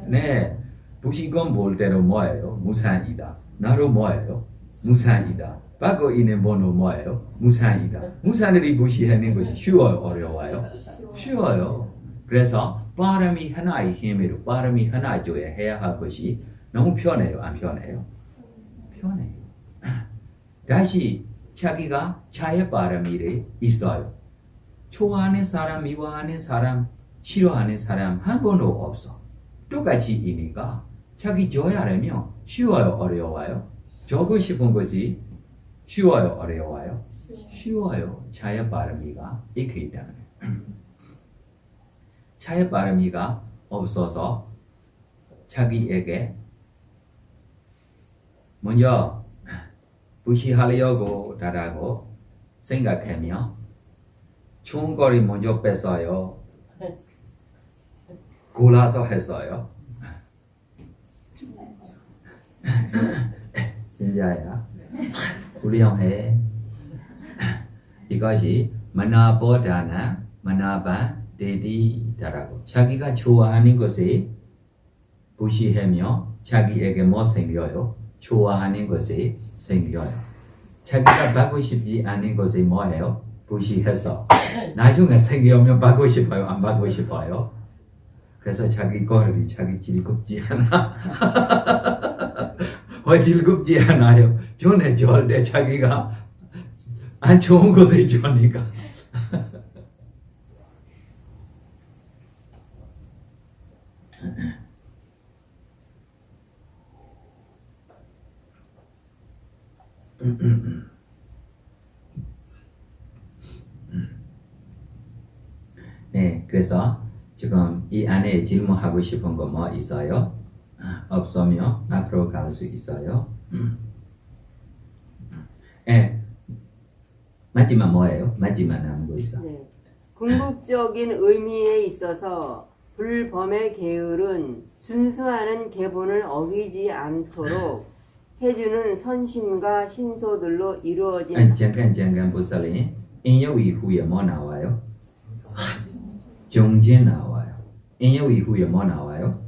네, 부시건 볼 때로 뭐예요? 무산이다. 나로 뭐예요? 무산이다. 받고 있는 번호 뭐예요? 무산이다. 무산들이 부시하는 것이 쉬워요, 어려워요? 쉬워요. 그래서 바람이 하나의 힘으로 바람이 하나 줘야 해야 할 것이 너무 편해요, 안 편해요? 편해요. 다시 자기가 자의 바람이 있어요. 좋아하는 사람, 미워하는 사람, 싫어하는 사람 한 번도 없어. 똑같이 이니까 자기 줘야 하려면 쉬워요, 어려워요? 주고 싶은 거지 쉬워요, 어려워요? 쉬워요. 자의 바람이가 있기 때문에. 자의 바람이가 없어서 자기에게 먼저 부시하려고 라고 생각하며 좋은 거를 먼저 뺐어요. 골라서 했어요. 진짜야. 훌륭해. 이것이 만나보다는 만나반 되디다라고. 자기가 좋아하는 것이 부시하며 자기에게 뭐 생겨요? 좋아하는 것이 생겨요. 자기가 받고 싶지 않은 것이 뭐예요? 부시해서 나중에 생기면 받고 싶어요? 안 받고 싶어요? 그래서 자기 거를 자기 즐겁지 않아. 왜 즐겁지 않아요? 전에 절대 자기가 안 좋은 것을 주니까. 네, 그래서 지금 이 안에 질문하고 싶은 거 뭐 있어요? 없으면 앞으로 갈 수 있어요. 네, 마지막 뭐예요? 마지막 남은 거 있어. 네. 궁극적인 의미에 있어서 불범의 계율은 준수하는 계본을 어기지 않도록 해주는 선심과 신소들로 이루어진 잠깐 보살님. 인요 이후에 뭐 나와요? 정진 나와요. 인요 이후에 뭐 나와요?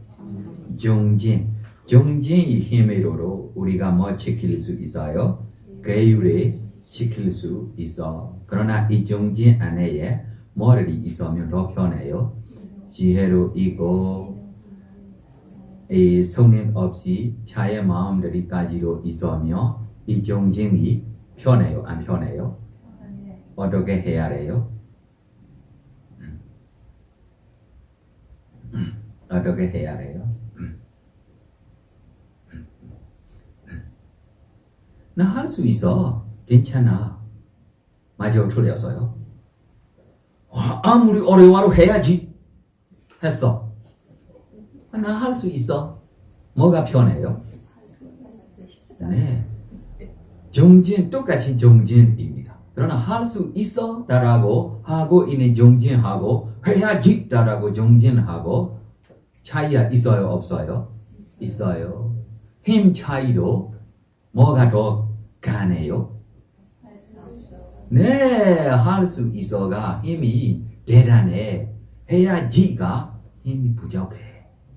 정진의 힘으로 우리가 뭐 지킬 수 있어요? 계율에 지킬 수 있어. 그러나 이 정진 안에 뭐를 있으면 더 편해요? 지혜로 있고 이 성능 없이 자의 마음들이까지도 있으며 이 정진이 편해요? 안 편해요? 어떻게 해야 해요? 어떻게 해야 해요? 나 할 수 있어. 괜찮아. 맞아, 틀렸어요. 아무리 어려워도 해야지. 했어. 나 할 수 있어. 뭐가 편해요? 네. 정진, 똑같이 정진입니다. 그러나 할 수 있어? 라고 하고 있는 정진하고 해야지? 라고 정진하고 차이가 있어요? 없어요? 있어요. 힘 차이도 뭐가 더 강해요? 네, 할 수 있어가 힘이 대단해. 해야지가 힘이 부족해.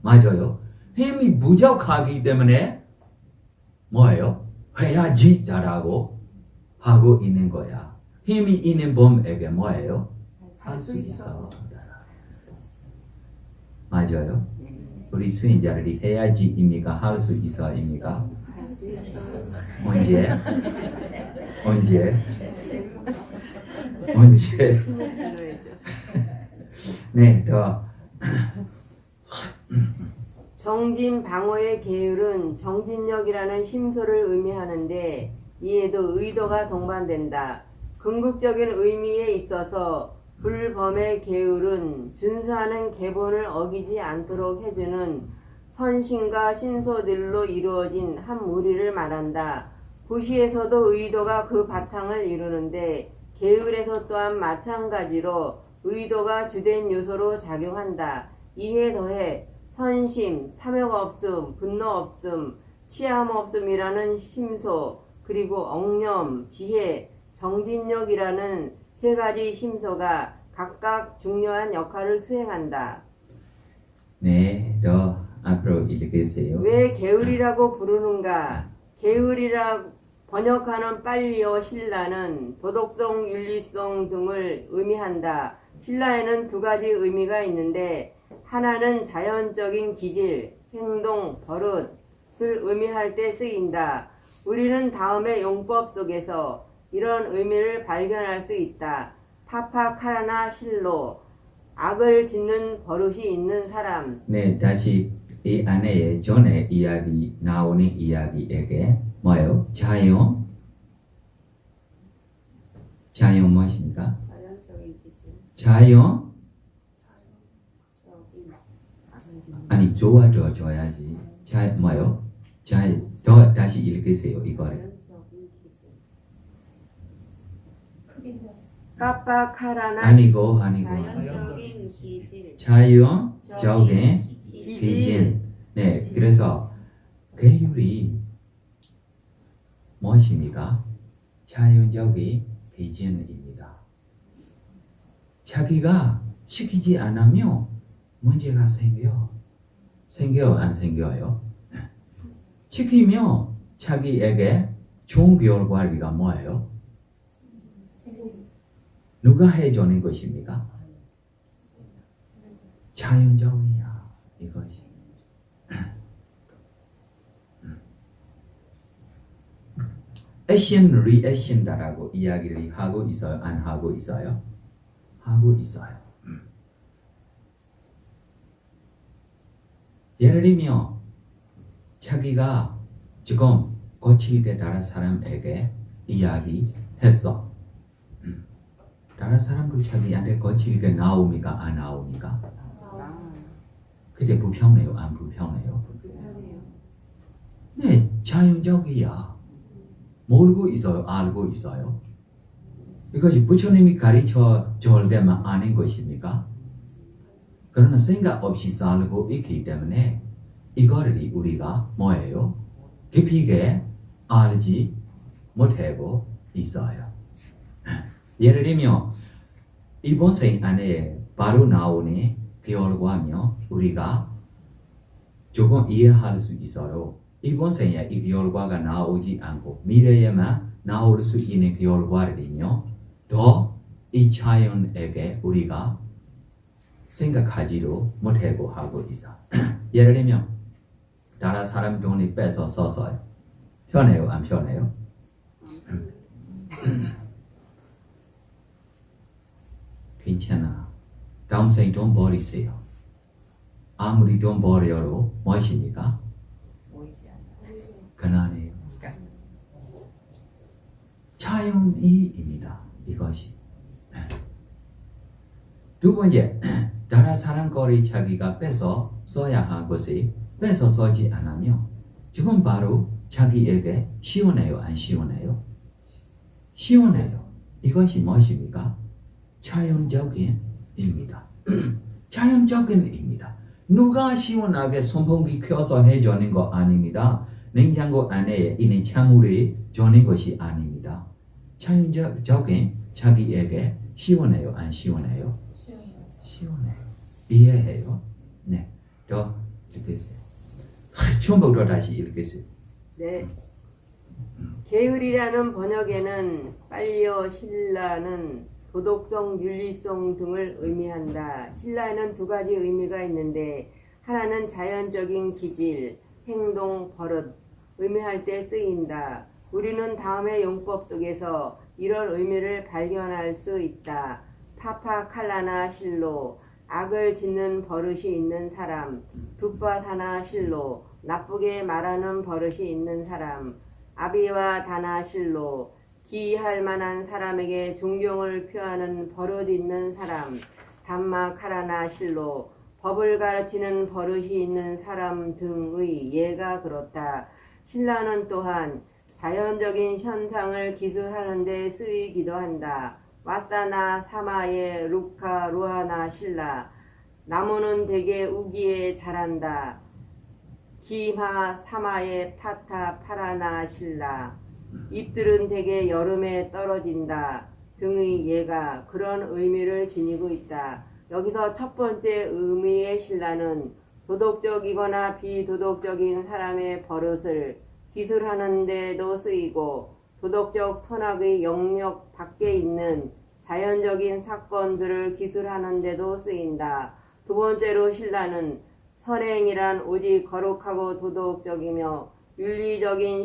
맞아요. 힘이 부족하기 때문에 뭐예요? 해야지라고 하고 있는 거야. 힘이 있는 범에게 뭐예요? 할 수 있어. 맞아요. 우리 수행자들이 해야지입니까? 할 수 있어입니까? 언제? 네, 더. 정진 방어의 계율은 정진력이라는 심소를 의미하는데 이에도 의도가 동반된다. 궁극적인 의미에 있어서 불범의 계율은 준수하는 계본을 어기지 않도록 해주는 선신과 신소들로 이루어진 한 무리를 말한다. 구시에서도 의도가 그 바탕을 이루는데 계율에서 또한 마찬가지로 의도가 주된 요소로 작용한다. 이에 더해 선심, 탐욕 없음, 분노 없음, 치함 없음이라는 심소, 그리고 억념, 지혜, 정진력이라는 세 가지 심소가 각각 중요한 역할을 수행한다. 네, 더 앞으로 읽으세요. 왜 계율이라고 부르는가? 계율이라 번역하는 빨리어 신라는 도덕성, 윤리성 등을 의미한다. 신라에는 두 가지 의미가 있는데 하나는 자연적인 기질, 행동, 버릇을 의미할 때 쓰인다. 우리는 다음의 용법 속에서 이런 의미를 발견할 수 있다. 파파카라나 실로, 악을 짓는 버릇이 있는 사람. 네, 다시 이 안에 전에 이야기 나오는 이야기에게 뭐예요? 자연 무엇입니까? 자연적인 기질. 자연? 적인 아니 좋아져야지. 뭐예요? 더 다시 읽으세요. 이거를. 자연적인 기질. 크게 까빠카라나 아니고 자연적인 기질. 자연적인 기질. 네, 그래서 계율이 무엇입니까? 자연적인 기질입니다. 자기가 시키지 않으면 문제가 생겨요, 안 생겨요? 시키면 자기에게 좋은 결과가 뭐예요? 누가 해주는 것입니까? 자연적이야, 이것이. 액션, 리액션다라고 이야기를 하고 있어요? 안 하고 있어요? 하고 있어요. 예를 들면 자기가 지금 거칠게 다른 사람에게 이야기했어. 다른 사람도 자기한테 거칠게 나옵니까? 안 나옵니까? 그게 불편해요? 안 불편해요? 네, 자연적이야. 모르고 있어요? 알고 있어요? 이것이 부처님이 가르쳐 줄 때만 아는 것입니까? 그러나 생각 없이 살고 있기 때문에 이거를 우리가 뭐예요? 깊이게 알지 못하고 있어요. 예를 들면 이번 생 안에 바로 나오는 결과면 우리가 조금 이해할 수 있어요. 이번 생에 이 결과가 나오지 않고 미래에만 나올 수 있는 결과를요. 더 이 자연에게 우리가 생각하지도 못하고 하고 있어. 예를 들면 다른 사람 돈이 뺏어 써서요. 편해요? 안 편해요? 괜찮아. 다음 생 돈 버리세요. 아무리 돈 버려도 무엇입니까? 보이지 않아. 가난해요. 자연이입니다. 이것이. 두 번째, 다른 사람 거리 자기가 뺏어 써야 할 것이 뺏어 써지 않으면 지금 바로 자기에게 시원해요? 안 시원해요? 시원해요. 이것이 무엇입니까? 자연적인입니다. 자연적인입니다. 누가 시원하게 선풍기 켜서 해주는 거 아닙니다. 냉장고 안에 있는 찬물이 주는 것이 아닙니다. 자연적인 자기에게 시원해요? 안 시원해요? 시원해요. 이해해요? 네. 더 읽으세요. 처음부터 다시 읽으세요. 네. 계율이라는 번역에는 빨리어 신라는 도덕성, 윤리성 등을 의미한다. 신라에는 두 가지 의미가 있는데 하나는 자연적인 기질, 행동, 버릇 의미할 때 쓰인다. 우리는 다음의 용법 속에서 이런 의미를 발견할 수 있다. 파파칼라나 실로, 악을 짓는 버릇이 있는 사람. 두빠사나 실로, 나쁘게 말하는 버릇이 있는 사람. 아비와 다나 실로, 기이할 만한 사람에게 존경을 표하는 버릇 있는 사람, 담마 카라나 실로 법을 가르치는 버릇이 있는 사람 등의 예가 그렇다. 신라는 또한 자연적인 현상을 기술하는 데 쓰이기도 한다. 와사나 사마의 루카 루하나 신라 나무는 대개 우기에 자란다. 기마 사마의 파타 파라나 신라 잎들은 대개 여름에 떨어진다 등의 예가 그런 의미를 지니고 있다. 여기서 첫 번째 의미의 신라는 도덕적이거나 비도덕적인 사람의 버릇을 기술하는 데도 쓰이고 도덕적 선악의 영역 밖에 있는 자연적인 사건들을 기술하는 데도 쓰인다. 두 번째로 신라는 선행이란 오직 거룩하고 도덕적이며 윤리적인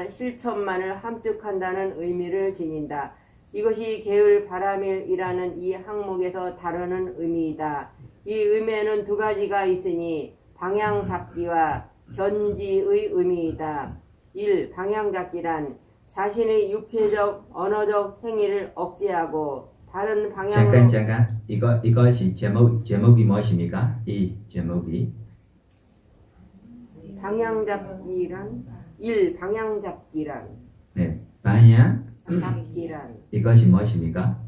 실천만을 함축한다는 의미를 지닌다. 이것이 계율 바라밀이라는 이 항목에서 다루는 의미이다. 이 의미에는 두 가지가 있으니 방향 잡기와 견지의 의미이다. 1. 방향 잡기란 자신의 육체적, 언어적 행위를 억제하고 다른 방향으로 잠깐 이것이 제목이 무엇입니까? 이 제목이 방향 잡기란 1. 방향 잡기란 네 방향 잡기란 이것이 무엇입니까?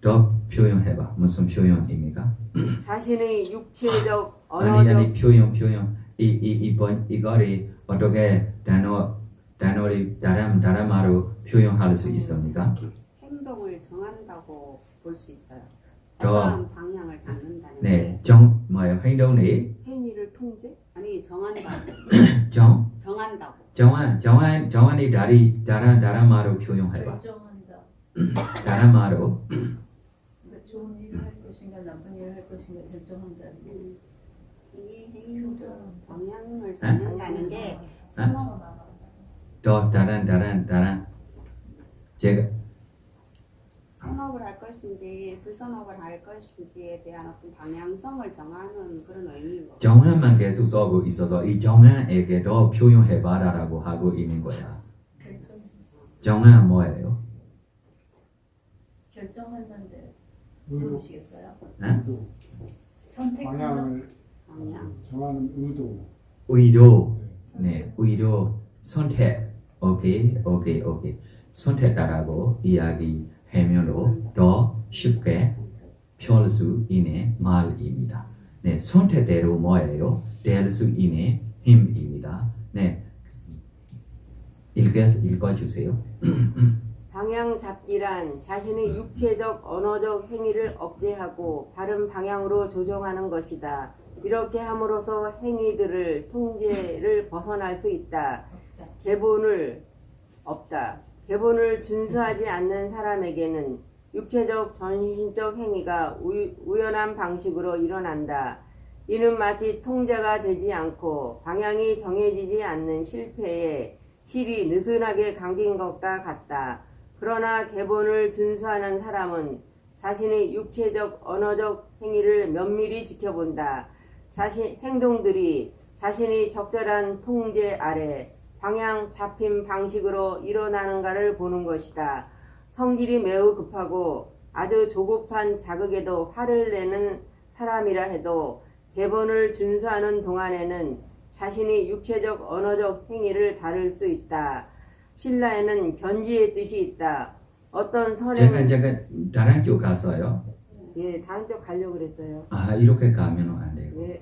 더 표현해봐. 무슨 표현입니까? 자신의 육체적, 언어적 아니 표현 이거를 어떻게 단어를 다른 말로 표현할 수 있습니까? 행동을 정한다고 볼 수 있어요. 더- 어떠한 방향을 갖는다는 네, 게 뭐예요? 행동을 행위를 통제 아니 정한다고 정한다고 정한이 다른 말로 표현해봐. 결정한다. 다른 말로 그러니까 좋은 일을 할 것인가 나쁜 일을 할 것인가 결정한다는 게 행위 결정한다. 방향을 정한다는 게 선호 더 다른 제가 선업을 할 것인지 불선업을 할 것인지에 대한 어떤 방향성을 정하는 그런 의미인 거죠. 정한만 계속 써고 있어서 이 정한에게 더 표현해봐라라고 하고 있는 거야. 결정 정한 뭐예요? 결정한다는데 의도, 모르시겠어요? 의도, 선택하는 방향을 방향. 정하는 의도. 의도, 네, 의도, 선택, 오케이. 선택하라고 이야기하면로 더 쉽게 펼 수 있는 말입니다. 네, 선택대로 뭐예요? 될 수 있는 힘입니다. 네, 읽어주세요. 방향 잡기란 자신의 육체적, 언어적 행위를 억제하고 바른 방향으로 조정하는 것이다. 이렇게 함으로써 행위들을 통제를 벗어날 수 있다. 개본을 준수하지 않는 사람에게는 육체적, 전신적 행위가 우연한 방식으로 일어난다. 이는 마치 통제가 되지 않고 방향이 정해지지 않는 실패에 실이 느슨하게 감긴 것과 같다. 그러나 개본을 준수하는 사람은 자신의 육체적, 언어적 행위를 면밀히 지켜본다. 행동들이 자신의 적절한 통제 아래 방향 잡힌 방식으로 일어나는가를 보는 것이다. 성질이 매우 급하고 아주 조급한 자극에도 화를 내는 사람이라 해도 개본을 준수하는 동안에는 자신이 육체적, 언어적 행위를 다룰 수 있다. 신라에는 견지의 뜻이 있다. 어떤 선행을 잠깐 다른 쪽 갔어요. 예, 다른 쪽 가려고 그랬어요. 아 이렇게 가면 안 돼요. 예,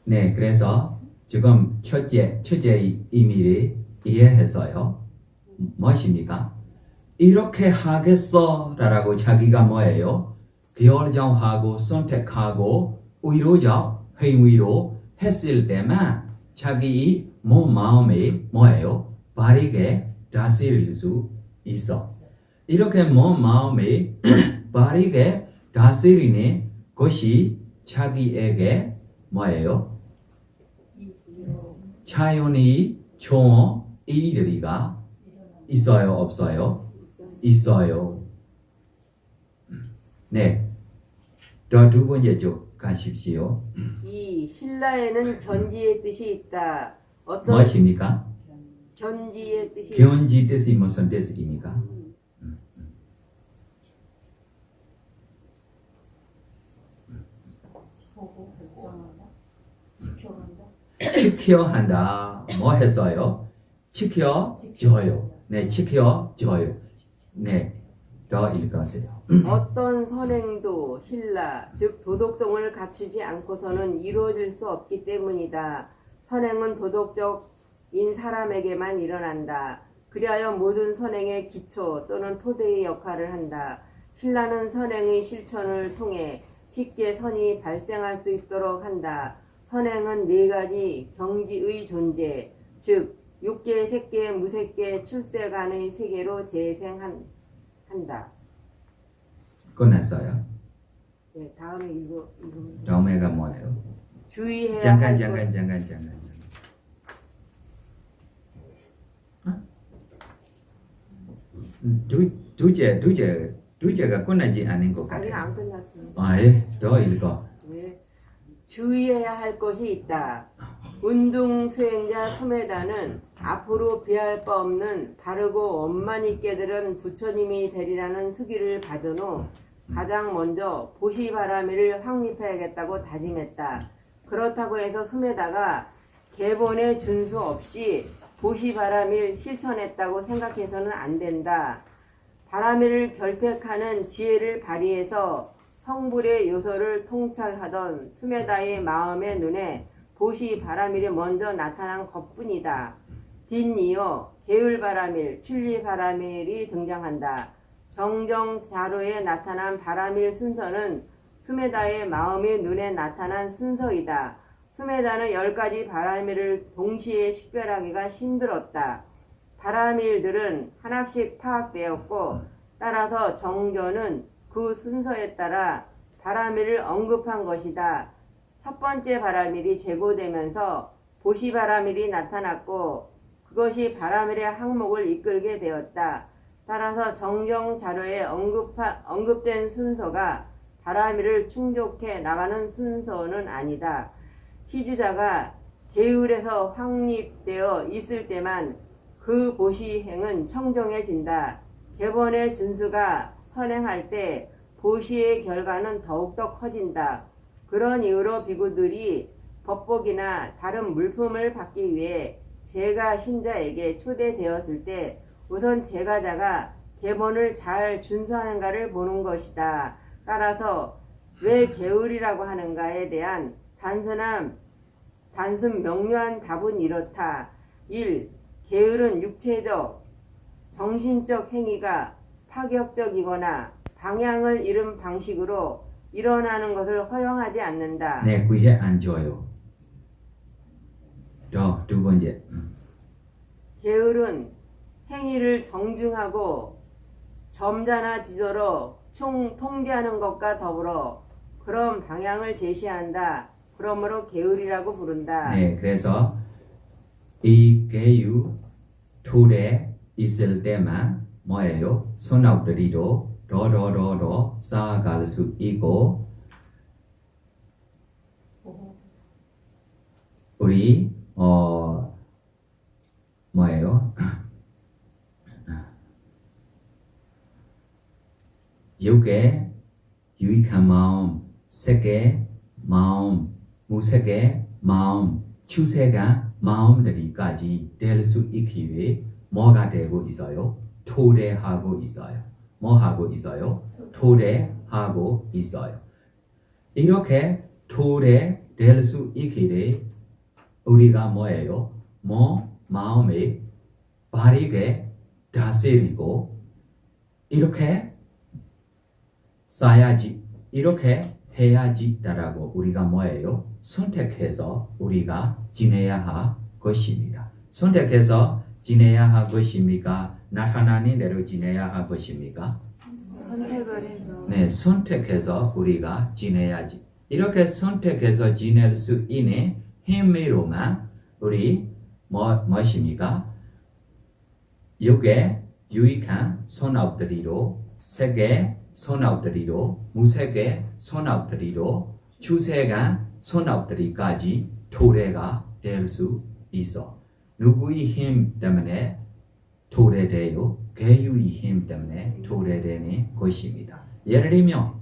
네, 그래서 지금 첫째 의미를 이해했어요. 무엇입니까? 이렇게 하겠어라고 자기가 뭐예요? 결정하고 선택하고 의도적 행위로 했을 때만 자기 몸 마음이 뭐예요? 바르게 다스릴 수 있어. 이렇게 몸 마음이 바르게 다스리는 것이 자기에게 뭐예요? 자연히 좋은 일들이가 있어요, 없어요? 있어요. 네. 더 두 번째 쪽 가십시오. 이 신라에는 견지의 뜻이 있다. 어떤 무엇입니까? 견지의 뜻이 견지 뜻이 무슨 뜻입니까? 보고 결정한다. 지켜간다. 지켜한다. 뭐 했어요? 지켜줘요. 네, 지켜줘요. 네, 더 읽으세요. 어떤 선행도 신라 즉 도덕성을 갖추지 않고서는 이루어질 수 없기 때문이다. 선행은 도덕적인 사람에게만 일어난다. 그리하여 모든 선행의 기초 또는 토대의 역할을 한다. 신라는 선행의 실천을 통해 쉽게 선이 발생할 수 있도록 한다. 선행은 네 가지 경지의 존재, 즉 육계, 색계, 무색계, 출세간의 세계로 재생한다. 끝났어요. 네, 다음에 읽어. 다음에가 뭐예요? 주의해야 잠깐 할 잠깐 것. 잠깐 잠깐. 두제가 끝나지 않은 것 아직 같아요. 안 끝났어요. 아, 예, 더 읽어. 네. 주의해야 할 것이 있다. 운동 수행자 소매다는 앞으로 비할 바 없는 바르고 원만 있게 들은 부처님이 되리라는 수기를 받은 후 가장 먼저 보시바라미를 확립해야겠다고 다짐했다. 그렇다고 해서 소매다가 계본에 준수 없이 보시바라미를 실천했다고 생각해서는 안 된다. 바라미를 결택하는 지혜를 발휘해서 성불의 요소를 통찰하던 수메다의 마음의 눈에 보시바라밀이 먼저 나타난 것뿐이다. 뒷이어 게을바라밀, 출리바라밀이 등장한다. 정정자로에 나타난 바라밀 순서는 수메다의 마음의 눈에 나타난 순서이다. 수메다는 10가지 바라밀을 동시에 식별하기가 힘들었다. 바라밀들은 하나씩 파악되었고 따라서 정조는 그 순서에 따라 바라밀을 언급한 것이다. 첫 번째 바라밀이 제고되면서 보시바라밀이 나타났고 그것이 바라밀의 항목을 이끌게 되었다. 따라서 정정 자료에 언급된 순서가 바라밀을 충족해 나가는 순서는 아니다. 희주자가 계율에서 확립되어 있을 때만 그 보시행은 청정해진다. 계본의 준수가 선행할 때 보시의 결과는 더욱더 커진다. 그런 이유로 비구들이 법복이나 다른 물품을 받기 위해 제가 신자에게 초대되었을 때 우선 제가자가 계본을 잘 준수하는가를 보는 것이다. 따라서 왜 계율이라고 하는가에 대한 단순 명료한 답은 이렇다. 1. 계율은 육체적, 정신적 행위가 파격적이거나 방향을 잃은 방식으로 일어나는 것을 허용하지 않는다. 네, 귀에 안 줘요. 더 두 번째. 계율은 행위를 정중하고 점잖아지도록 통제하는 것과 더불어 그런 방향을 제시한다. 그러므로 계율이라고 부른다. 네, 그래서 이 계유 툴에 있을 때만 뭐예요? 손아웃들이도 더 쌓아갈 수 있고 우리 뭐예요? 육의 유익한 마음, 색의 마음, 무색의 마음, 추세가 마음들이까지 될 수 있기에 뭐가 되고 있어요? 토대하고 있어요. 뭐 하고 있어요? 토대하고 있어요. 이렇게 토대될 수 있기에 우리가 뭐예요? 마음에 바르게 다스리고 이렇게 쌓아야지, 이렇게 해야지라고 우리가 뭐예요? 선택해서 우리가 지내야 할 것입니다. 선택해서 지내야 할 것입니까? 나타나는 대로 지내야 할 것입니까? 선택을 해서 네, 선택해서 우리가 지내야지. 이렇게 선택해서 지낼 수 있는 힘으로만 우리 무엇입니까? 육의 유익한 손아웃들이로 색의 손아웃들이로 무색의 손아웃들이로 추세가 손아웃들이까지 토대가 될 수 있어. 누구의 힘 때문에 도래돼요? 개유의 힘 때문에 도래되는 것입니다. 예를 들면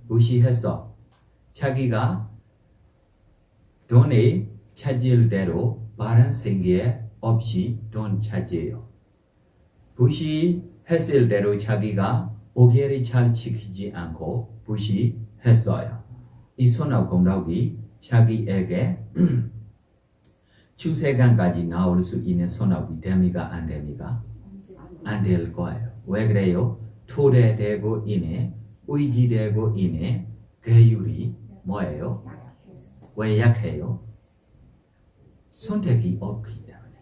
무시해서 자기가 돈을 찾을 대로 바른 생각 없이 돈 찾아요. 무시했을 대로 자기가 오계를 잘 지키지 않고 무시했어요. 이 선악공덕이 자기에게 추세간까지 나올 수 있는 선악이 됩니까? 안 됩니까? 안 될 거예요. 왜 그래요? 토대되고 있는 의지되고 있는 계율이 뭐예요? 왜 약해요? 선택이 없기 때문에.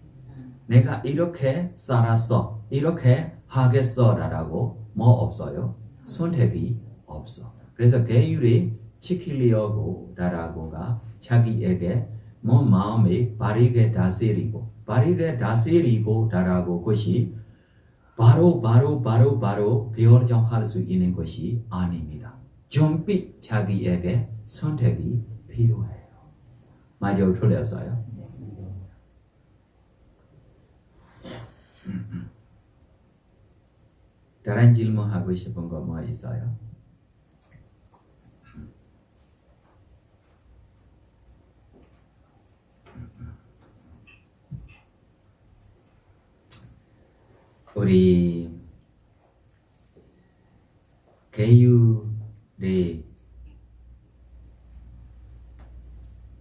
내가 이렇게 살았어, 이렇게 하겠어라고 뭐 없어요? 선택이 없어. 그래서 계율이 지키려고 라라고가 자기에게 뭐 마음에 바르게 다스리고 라라고 것이 바로 결정할 수 있는 것이 아닙니다. 준비 자기에게 선택이 필요해요. 맞아요? 틀렸어요? 다른 질문하고 싶은 거 뭐 있어요? 우리 계율의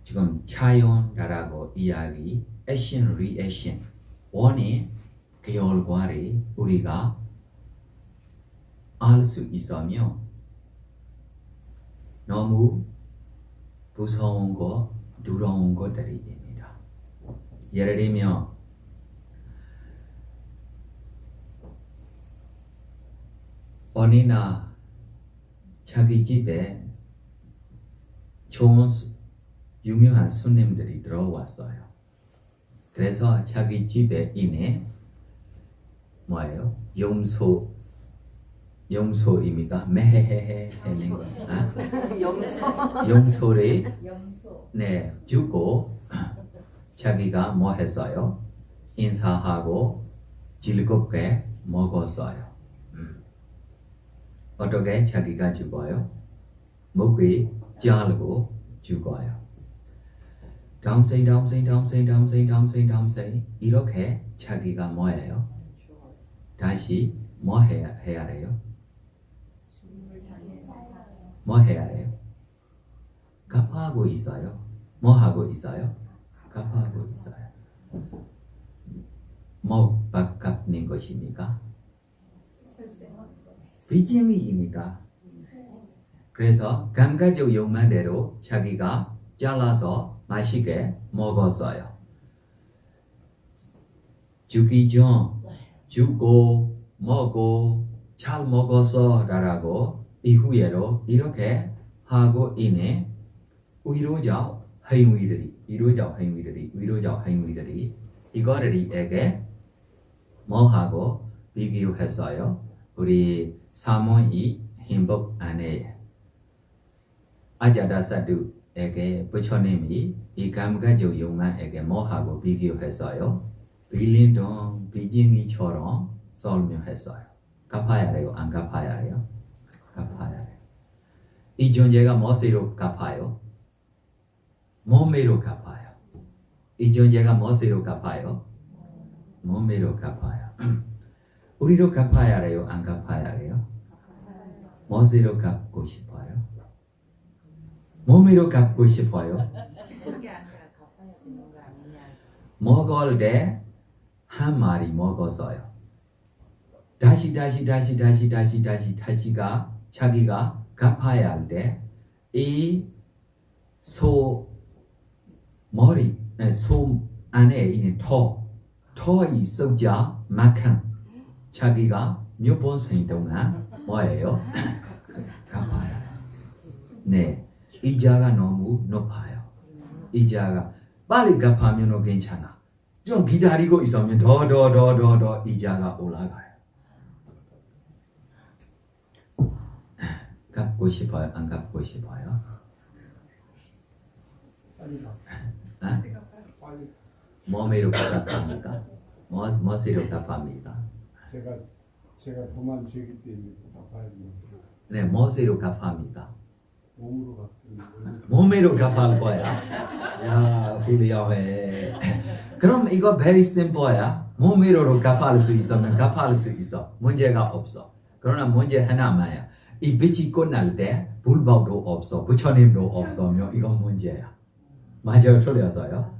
지금 차원이라고 이야기, 액션, 리액션, 원인, 결과를 우리가 알 수 있으며 너무 무서운 거, 두려운 것들입니다. 예를 들면 어느 날 자기 집에 좋은 유명한 손님들이 들어왔어요. 그래서 자기 집에 있는 뭐예요? 염소입니까? 매헤헤헤 하는 거. 염소를 네 주고 자기가 뭐 했어요? 인사하고 즐겁게 먹었어요. 어떻게 자기가 죽어요? 목이 자르고 죽어요. 다음생 이렇게 자기가 뭐예요? 다시 뭐 해야 해요? 뭐 해야 해요? 갚아하고 있어요. 뭐 하고 있어요? 갚아하고 있어요. 뭐 갚는 것입니까? 빚쟁이입니다. 그래서 감가적 욕망대로 자기가 잘라서 맛있게 먹었어요. 주기 전 주고 먹고 잘 먹어서 라고 이후에로 이렇게 하고 있는 위로적 행위들이 이거들에게 뭐 하고 비교했어요? 우리 사모이 행복 안에 아자다사두에게 부처님이 이 감가적 욕망에게 뭐 하고 비교했어요? 빌린 돈 빚쟁이처럼 설명했어요. 갚아야 해요? 안 갚아야 해요? 갚아야 해요. 이 존재가 무엇으로 갚아요? 몸으로 갚아요. 이 존재가 무엇으로 갚아요? 몸으로 갚아요. 우리로 갚아야 해요? 안 갚아야 해요? 무엇으로 갚고 싶어요? 몸으로 갚고 싶어요? 그게 아니라 갚아야 되는 거 아니냐. 먹을 때 한 마리 먹었어요. 다시가 자기가 갚아야 할 때 이 소 안에 있는 토의 숫자만큼 자기가 몇 번생 동안 뭐예요? 갚아야 해요. 네, 이자가 너무 높아요. 이자가 빨리 갚으면 괜찮아. 좀 기다리고 있으면 더 이자가 올라가요. 갚고 싶어요? 안 갚고 싶어요? 뭐메로 갚합니까? 뭐세로 갚합니까? 제가 범한 죄이기 때문에 갚아야 됩니다. 네, 뭐세로 갚합니까? 몸으로 갚는 몸으로 갚을 거야. 야, 훌륭해. 그럼 이거 very simple야. 몸으로 갚을 수 있으면 갚을 수 있어. 문제가 없어. 그러나 문제 하나만야. 이 빛이 끝날 때 불법도 없어, 부처님도 없으면 이건 문제야. 맞아요, 틀렸어요?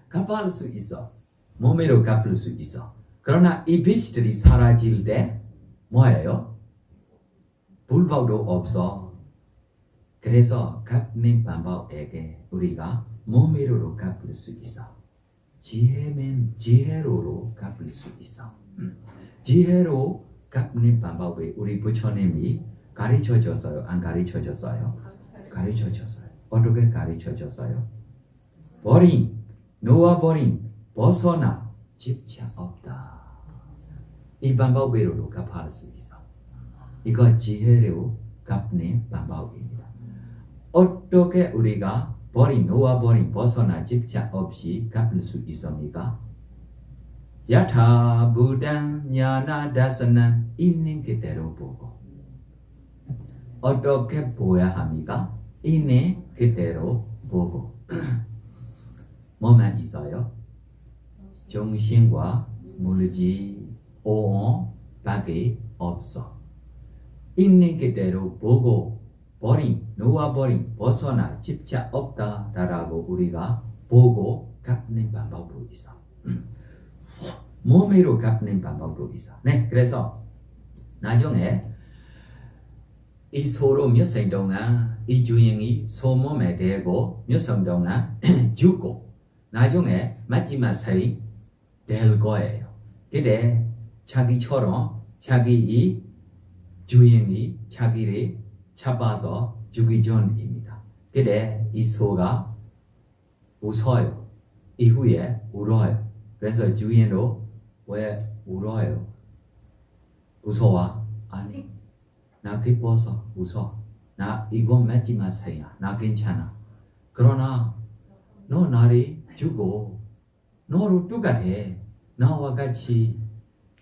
갚을 수 있어. 몸으로 갚을 수 있어. 그러나 이 빛들이 사라질 때 뭐예요? 불법도 없어. 그래서 갚는 방법에게 우리가 몸으로 갚을 수 있어. 지혜면 지혜로로 갚을 수 있어. 지혜로 갚는 방법을 우리 부처님이 가르쳐 줬어요? 안 가르쳐 줬어요? 가르쳐 줬어요. 어떻게 가르쳐 줬어요? 버림, 놓아버림, 벗어나 집착 없다. 이 방법으로 갚을 수 있어. 이거 지혜로 갚는 방법입니다. 어떻게 우리가 버림, 놓아버림, 벗어나 집착 없이 갚을 수 있습니까? 야타 부단 냐나 다사난 있는 그대로 보고. 어떻게 보아야 합니까? 있는 그대로 보고. 뭐만 있어요? 정신과 물질, 오온 밖에 없어. 있는 그대로 보고 버림, 놓아버림, 벗어나 집착 없다라고 우리가 보고 갚는 방법도 있어. 몸으로 갚는 방법도 있어. 네, 그래서 나중에 이 소로 몇 생 동안 이 주인이 소몸에 대고 몇 생 동안 죽고 나중에 마지막 생이 될 거예요. 근데 자기처럼 자기 이 주인이 자기를 잡아서 죽기 전입니다. 근데 이 소가 웃어요. 이후에 울어요. 그래서 주인도 왜 울어요? 무서워? 아니, 나 기뻐서 웃어. 나 이거 마지막 생이야. 나 괜찮아. 그러나 너 나를 주고 너로 똑같아. 나와 같이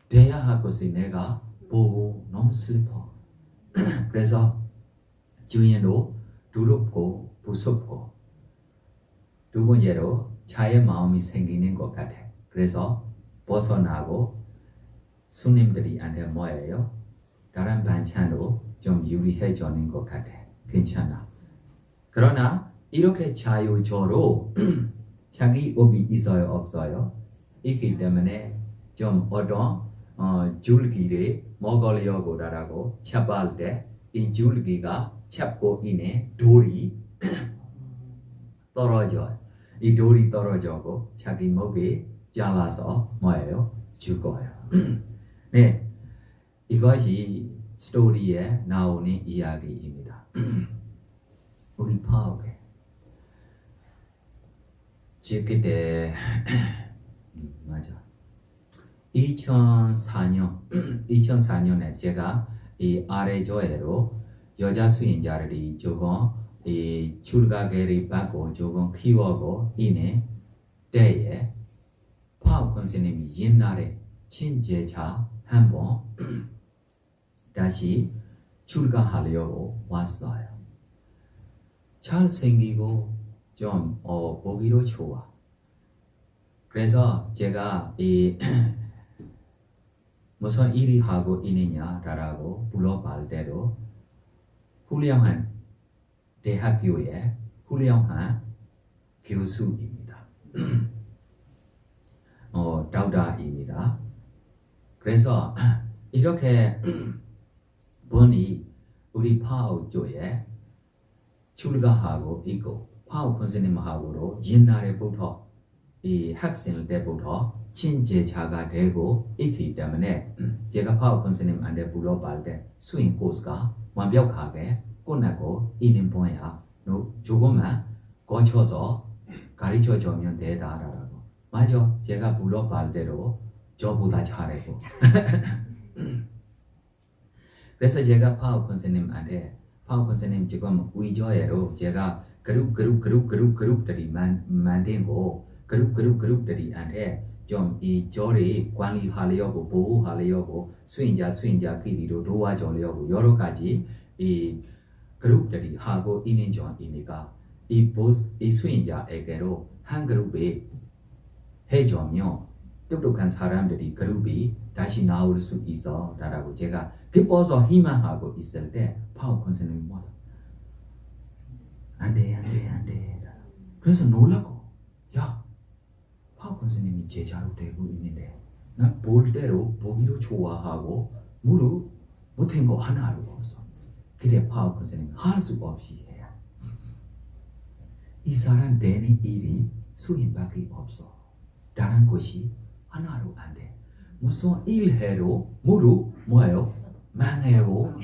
돼야 할 것을 내가 보고 너무 슬퍼. 그래서 주인도 두렵고 무섭고 두 번째로 자의 마음이 생기는 것 같아. 그래서 벗어나고 스님들이 한테 뭐예요? 다른 반찬도 좀 유리해지는 것 같아. 괜찮아. 그러나 이렇게 자유적으로 자기 업이 있어요? 없어요? 있기 때문에 좀 어떤 줄기를 먹으려고 라고 잡을 때 이 줄기가 잡고 있는 돌이 떨어져요. 이 돌이 떨어져고 자기 목에 잘라서 뭐예요? 죽어요. 네, 이것이 스토리에 나오는 이야기입니다. 우리 파옥에 그때 맞아. 2004년에 제가 이 아래조회로 여자 수행자들이 조금 이 출가계를 받고 조금 키우고 있는 때에 파옥 선생님이 옛날에 친제자 한번 다시 출가하려고 왔어요. 잘생기고 좀 보기로 좋아. 그래서 제가 이 무슨 일이 하고 있느냐라고 물어볼 때도 훌륭한 대학교의 훌륭한 교수입니다. 다우다입니다. 그래서 이렇게 보니 우리 파옥 쪽에 출가하고 있고 파옥 선생님하고로 옛날에부터 이 학생 때부터 친제자가 되고 있기 때문에 제가 파옥 선생님한테 물어볼 때 수행 코스가 완벽하게 끝나고 있는 분야 조금만 거쳐서 가르쳐주면 되다라고. 맞아, 제가 물어볼 대로 저보다 잘하고. 그래서 제가 파옥 선생님한테 파옥 선생님 지금 위조회로 제가 그룹들이 만들고 그룹들이한테 좀 이 저리 관리하려고 보호하려고 수인자 끼리로 도와주려고 여러 가지 이 그룹들이 하고 있는 점이니까 이 수인자에게로 한 그룹에 해주면 똑똑한 사람들이 그룹이 다시 나올 수 있어 라고 제가 기뻐서 희망하고 있을 때 파워 선생님이 뭐죠? 안돼 그래서 놀라고 야 파워 선생님이 제자로 되고 있는데 나 볼 대로 보기로 좋아하고 무릎 못한 거 하나도 없어. 그래 파워 선생님 할 수 없이 해야 이 사람 되는 일이 수인밖에 없어. 다른 것이 하나도 안 돼. 무슨 일해도 무릎 뭐예요? 망해고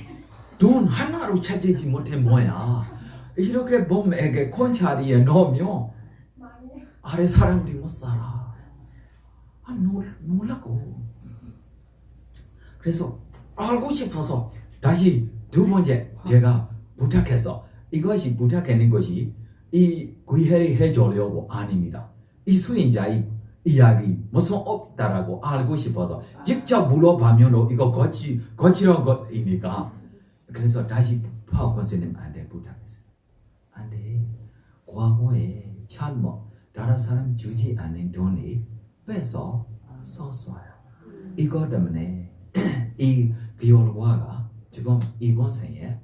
돈 하나로 찾지 못해 뭐야. 이렇게 몸에게 권차리에 넣으면 아래 사람들이 못 살아. 놀라고. 그래서 알고 싶어서 다시 두 번째 제가 부탁했어. 이것이 부탁하는 것이 이 구애를 해주려고 아닙니다. 이 수인자의 이야기 무슨 없다라고 알고 싶어서 직접 물어보면 이거 거칠은 것이니까 그래서 다시 파워 선생님한테 부탁했어요. 안돼. 과거에 참뭐 다른 사람 주지 않는 돈이 빼서 썼어요. 이거 때문에 이 결과가 지금 이번 생에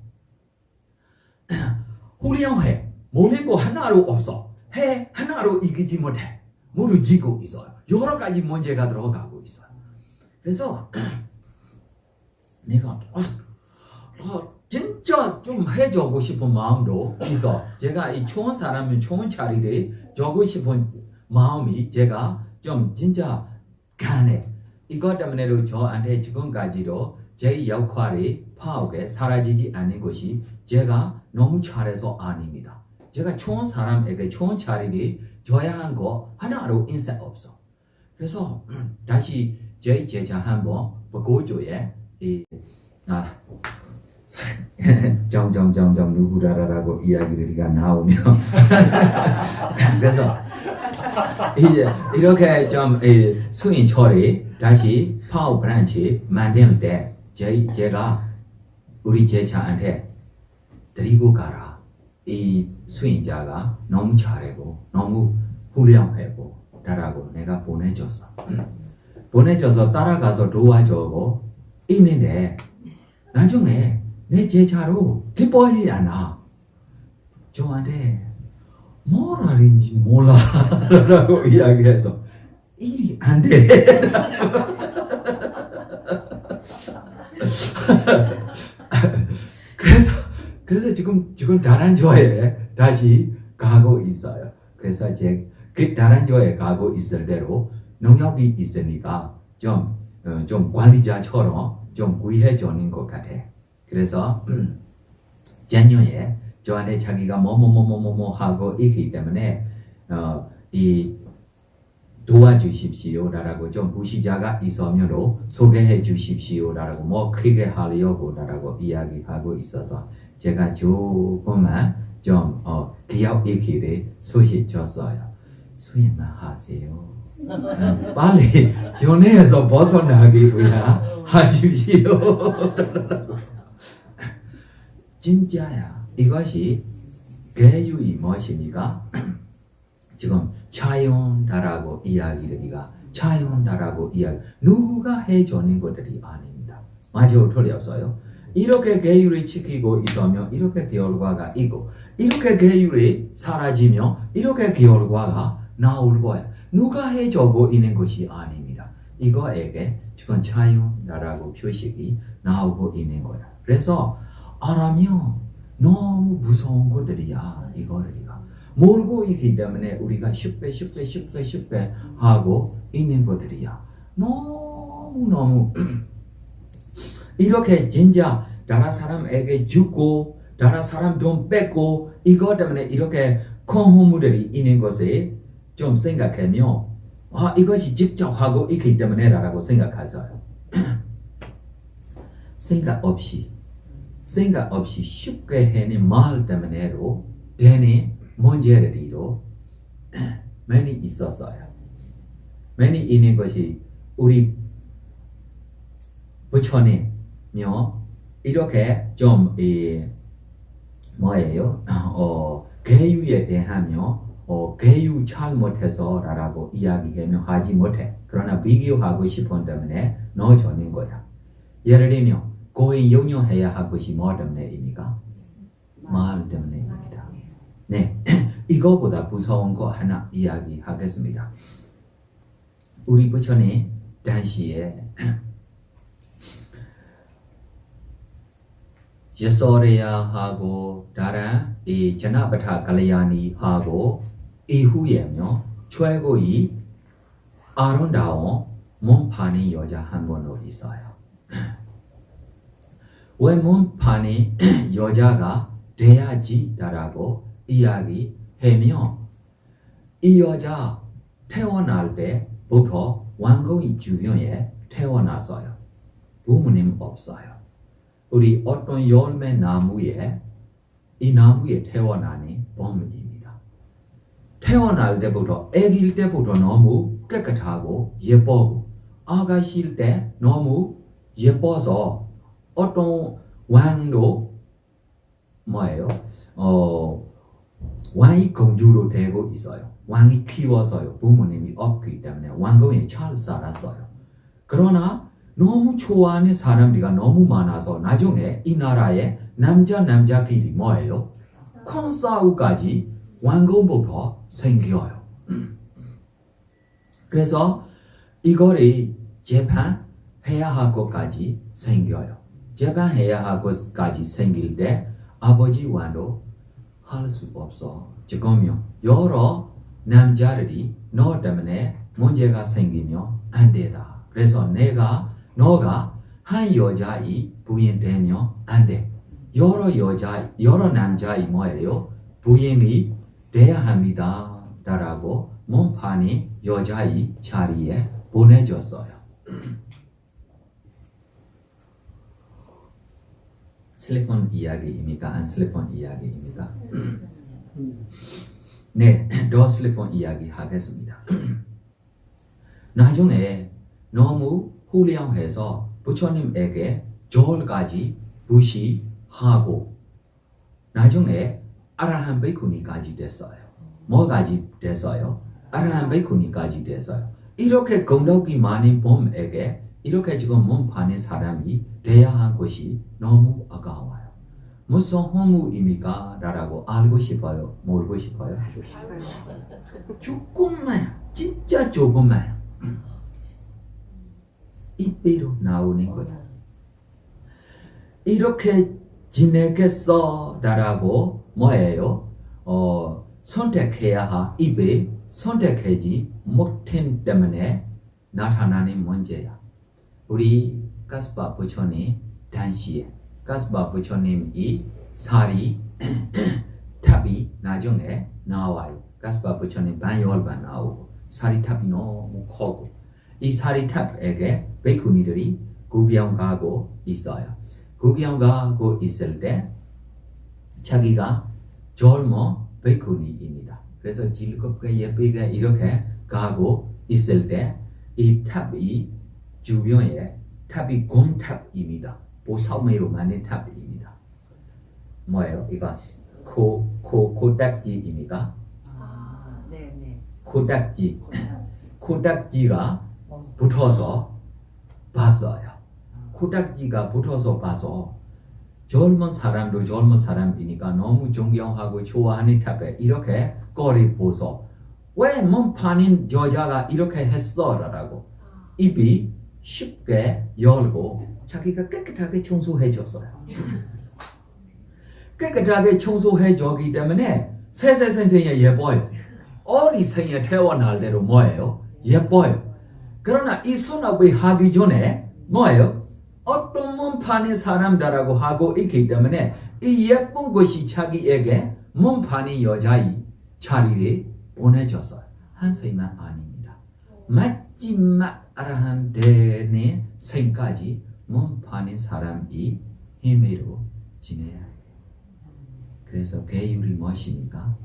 훌륭해. 모든 거 하나로 없어. 해 하나로 이기지 못해. 모두 지고 있어요. 여러 가지 문제가 들어가고 있어요. 그래서 내가 진짜 좀 해주고 싶은 마음도 있어. 제가 이 좋은 사람은 좋은 자리를 주고 싶은 마음이 제가 좀 진짜 강해. 이것 때문에도 저한테 지금까지도 제 역할이 파악에 사라지지 않는 것이 제가 너무 잘해서 아닙니다. 제가 좋은 사람에게 좋은 자리를 줘야 한 거 하나로 인생 없어. 그래서 다시 제 제자 한번 보고줘야 점점 누구라라고 이야기가 나오면 그래서 이제 이렇게 좀 수인 처리 다시 파워 브랜치 만들 때 제가 우리 제자한테 데리고 가라. 이 수인자가 너무 잘하고 너무 훌륭하고 라고 내가 보내줘서 따라가서 도와주고 있는데 나중에 내 제자로 기뻐하지 않아. 저한테 뭘 하는지 몰라 라고 이야기해서 일이 안 돼. 그래서 지금 다른 조에 다시 가고 있어요. 그래서 그 다른 조에 가고 있을 대로 능력이 있으니까 좀 관리자처럼 좀 구해주는 것 같아. 그래서 작년에 저한테 자기가 뭐뭐 하고 있기 때문에 이 도와주십시오라고 좀 부시자가 있으면로 소개해 주십시오라고 뭐 크게 하려고라고 이야기하고 있어서 제가 조금만 좀 기업 있기를 소식 줬어요. 수임만 하세요. 빨리 연애에서 벗어나기 위해 하십시오. 진짜야. 이것이 교육이 무엇입니까? 지금 자연다라고 이야기가 자연다라고 이야기 누가 해주는 것들이 아닙니다. 맞아요, 틀렸어요. 이렇게 교육을 지키고 있으면 이렇게 결과가 있고 이렇게 교육이 사라지면 이렇게 결과가 나올 거야. 누가 해주고 있는 것이 아닙니다. 이거에게 지금 자연다라고 표식이 나오고 있는 거야. 그래서 알아면 너무 무서운 것들이야. 이거리가 모르고 있기 때문에 우리가 쉽게 하고 있는 것들이야. 너무 이렇게 진짜 다른 사람에게 주고 다른 사람 돈 뺏고 이것 때문에 이렇게 큰 허물들이 있는 것에 좀 생각하면 이것이 직접 하고 있기 때문에 라고 생각하세요. 생각 없이 쉽게 하는 말 때문에로 되는 문제들이로 많이 있었어요. 많이 있는 것이 우리 부처님요 이렇게 좀 뭐예요? 개유에 대하며 개유 잘 못해서라고 이야기하며 하지 못해. 그러나 비교하고 싶은 때문에 넣어주는 거야. 예를 들면 고인 용용해야 할 것이 뭐 때문에입니까? 말 때문에입니다. 네, 이거보다 무서운 거 하나 이야기하겠습니다. 우리 부처님 당시에 여소레야하고 다른 이 자나바타 갈야니하고 이후에며 최고의 아름다운 몸판이 여자 한 분도 있어요. 왜 몸판이 여자가 돼야지라고 이야기하며 이 여자 태어날 때부터 왕궁의 주변에 태어났어요. 부모님 없어요. 우리 어떤 열매 나무에 이 나무에 태어나는 범입니다. 태어날 때부터 아기일 때부터 너무 깨끗하고 예쁘고 아가씨일 때 너무 예뻐서 어떤 왕도 뭐예요? 왕이 공주로 되고 있어요. 왕이 키워서요. 부모님이 없기 때문에 왕궁에 잘 살았어요. 그러나 너무 좋아하는 사람들이 너무 많아서 나중에 이 나라에 남자끼리 뭐예요? 큰 싸움까지 왕궁부터 생겨요. 그래서 이거를 재판해야 할 것까지 생겨요. 재판해야 할 것까지 생길 때 아버지 왕도 할 수 없어. 지금요 여러 남자들이 너 때문에 문제가 생기면 안 되다. 그래서 너가 한 여자의 부인 되면 안 돼. 여러 남자의 뭐예요? 부인이 돼야 합니다. 라고 몸판이 여자의 자리에 보내줬어요. 슬리폰 이야기입니까? 안 슬리폰 이야기입니까? 네, 더 슬리폰 이야기 하겠습니다. 나중에 너무 훌륭해서 부처님에게 절까지 부시하고 나중에 아라한 베이쿠니까지 됐어요. 뭐까지 됐어요? 아라한 베이쿠니까지 됐어요. 이렇게功德이 많은 봄에게 이렇게 지금 몸판의 사람이 돼야 할 것이 너무 아까워요. 무슨 허무입니까? 라고 알고 싶어요? 모르고 싶어요? 알고 싶어요. 조금만, 진짜 조금만 입으로 나오는 거야. 이렇게 지내겠어? 라고 뭐예요? 선택해야 할 입에 선택하지 못한 때문에 나타나는 문제야. 우리 가스바 부처님 당시에 가스바 부처님이 살이 탑이 나중에 나와요. 가스바 부처님 반열반 나오고 살이 탑이 너무 커고 이 살이 탑에게 베이쿠니들이 구경 가고 있어요. 구경 가고 있을 때 자기가 젊은 베이쿠니입니다. 그래서 즐겁게 예쁘게 이렇게 가고 있을 때 이 탑이 주변에 탑이 곰탑입니다. 보석매로 만든 탑입니다. 뭐예요? 이거 코딱지입니까? 네네. 코딱지가 붙어서 봤어요. 코딱지가 붙어서 봐서 젊은 사람도 젊은 사람이니까 너무 존경하고 좋아하는 탑에 이렇게 거리 보소. 왜 몸판인 여자가 이렇게 했어? 라고 입이 쉽게 열고 자기가 깨끗하게 청소해줬어요. 깨끗하게 청소해줬기 때문에 세세생생이 예뻐요. 어리생에 태어날 대로 뭐예요? 예뻐요. 그러나 이 손업을 하기 전에 뭐예요? 어떤 몸판인 사람들하고 하고 있기 때문에 이 예쁜 것이 자기에게 몸판인 여자의 자리를 보내줬어요. 한세만 아닙니다. 마지막 아라한 되는 생까지 몸판인 사람이 힘으로 지내야 해요. 그래서 계율이 무엇입니까?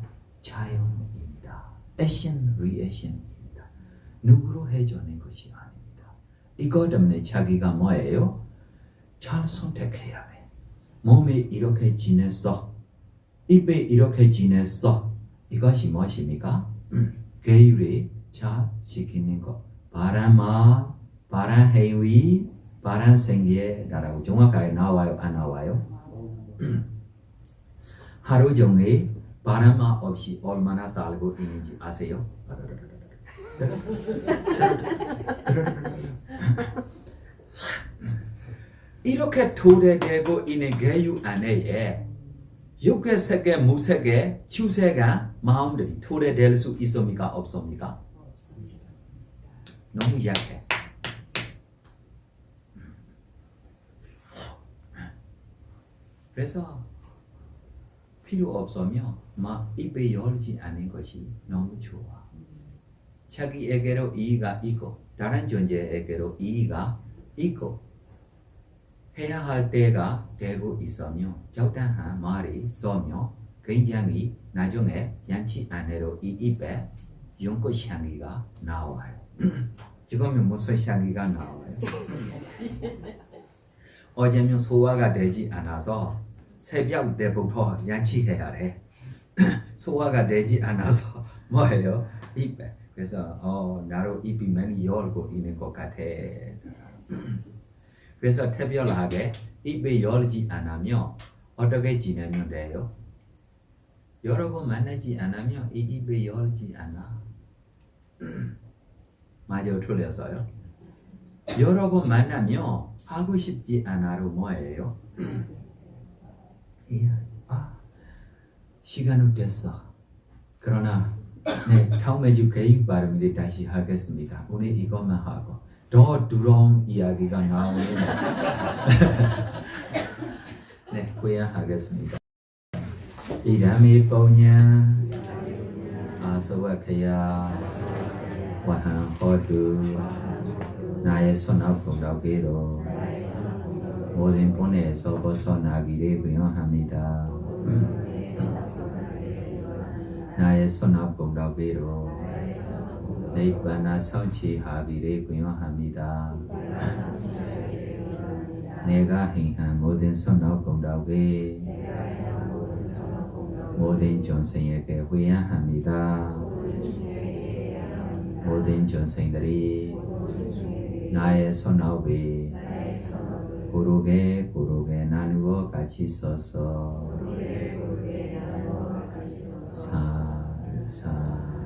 자연입니다. 액션, 리액션입니다. 누구로 해주는 것이 아닙니다. 이것 때문에 자기가 뭐예요? 잘 선택해야 돼. 몸이 이렇게 지냈어. 입에 이렇게 지냈어. 이것이 무엇입니까? 계율이 잘 지키는 것. 바람아, 바람 행위, 바람 생계라고 정확하게 나와요? 안 나와요? 하루 종일 바람아 없이 얼마나 살고 있는지 아세요? 이렇게 도래되고 있는 계유 안에 육계 세계 무세계 주세가 마음들이 도래될 수 있습니까? 없습니까? 너무 약해. 그래서 필요 없으면 막 입에 열지 않는 것이 너무 좋아. 자기에게로 이의가 있고 다른 존재에게로 이의가 있고 해야 할 때가 되고 있으며 적당한 말이 쏘며 굉장히 나중에 양치 안으로 이 입에 연꽃 향기가 나와요. 지금은 무슨 향기가 나와요? 어제는 소화가 되지 않아서 새벽 때부터 양치해야 해. 소화가 되지 않아서 뭐예요? 입에. 그래서 나로 입이 많이 열고 있는 것 같아. 그래서 특별하게 입에 열지 않으면 어떻게 지내면 돼요? 여러 번 만나지 않으면 이 입에 열지 않아. 맞아요? 틀렸어요? 여러 번 만나면 하고 싶지 않아로 뭐예요? 시간은 됐어. 그러나 다음에 주 교육 발음을 다시 하겠습니다. 오늘 이것만 하고 더 두려운 이야기가 나오는 구현하겠습니다. 이람이 뽀냐 아서와카야 와한 호두 나의 손앞 공덕기로 모든 본에서 벗어나기를 구현합니다. 나의 손앞 공덕기로 니바나 성취하기를 구현합니다. 내가 행한 모든 손앞 공덕기 모든 존생에게 후회합니다. 모든 존생들이 나의 손앞에 고르게 나누어 같이 서서 사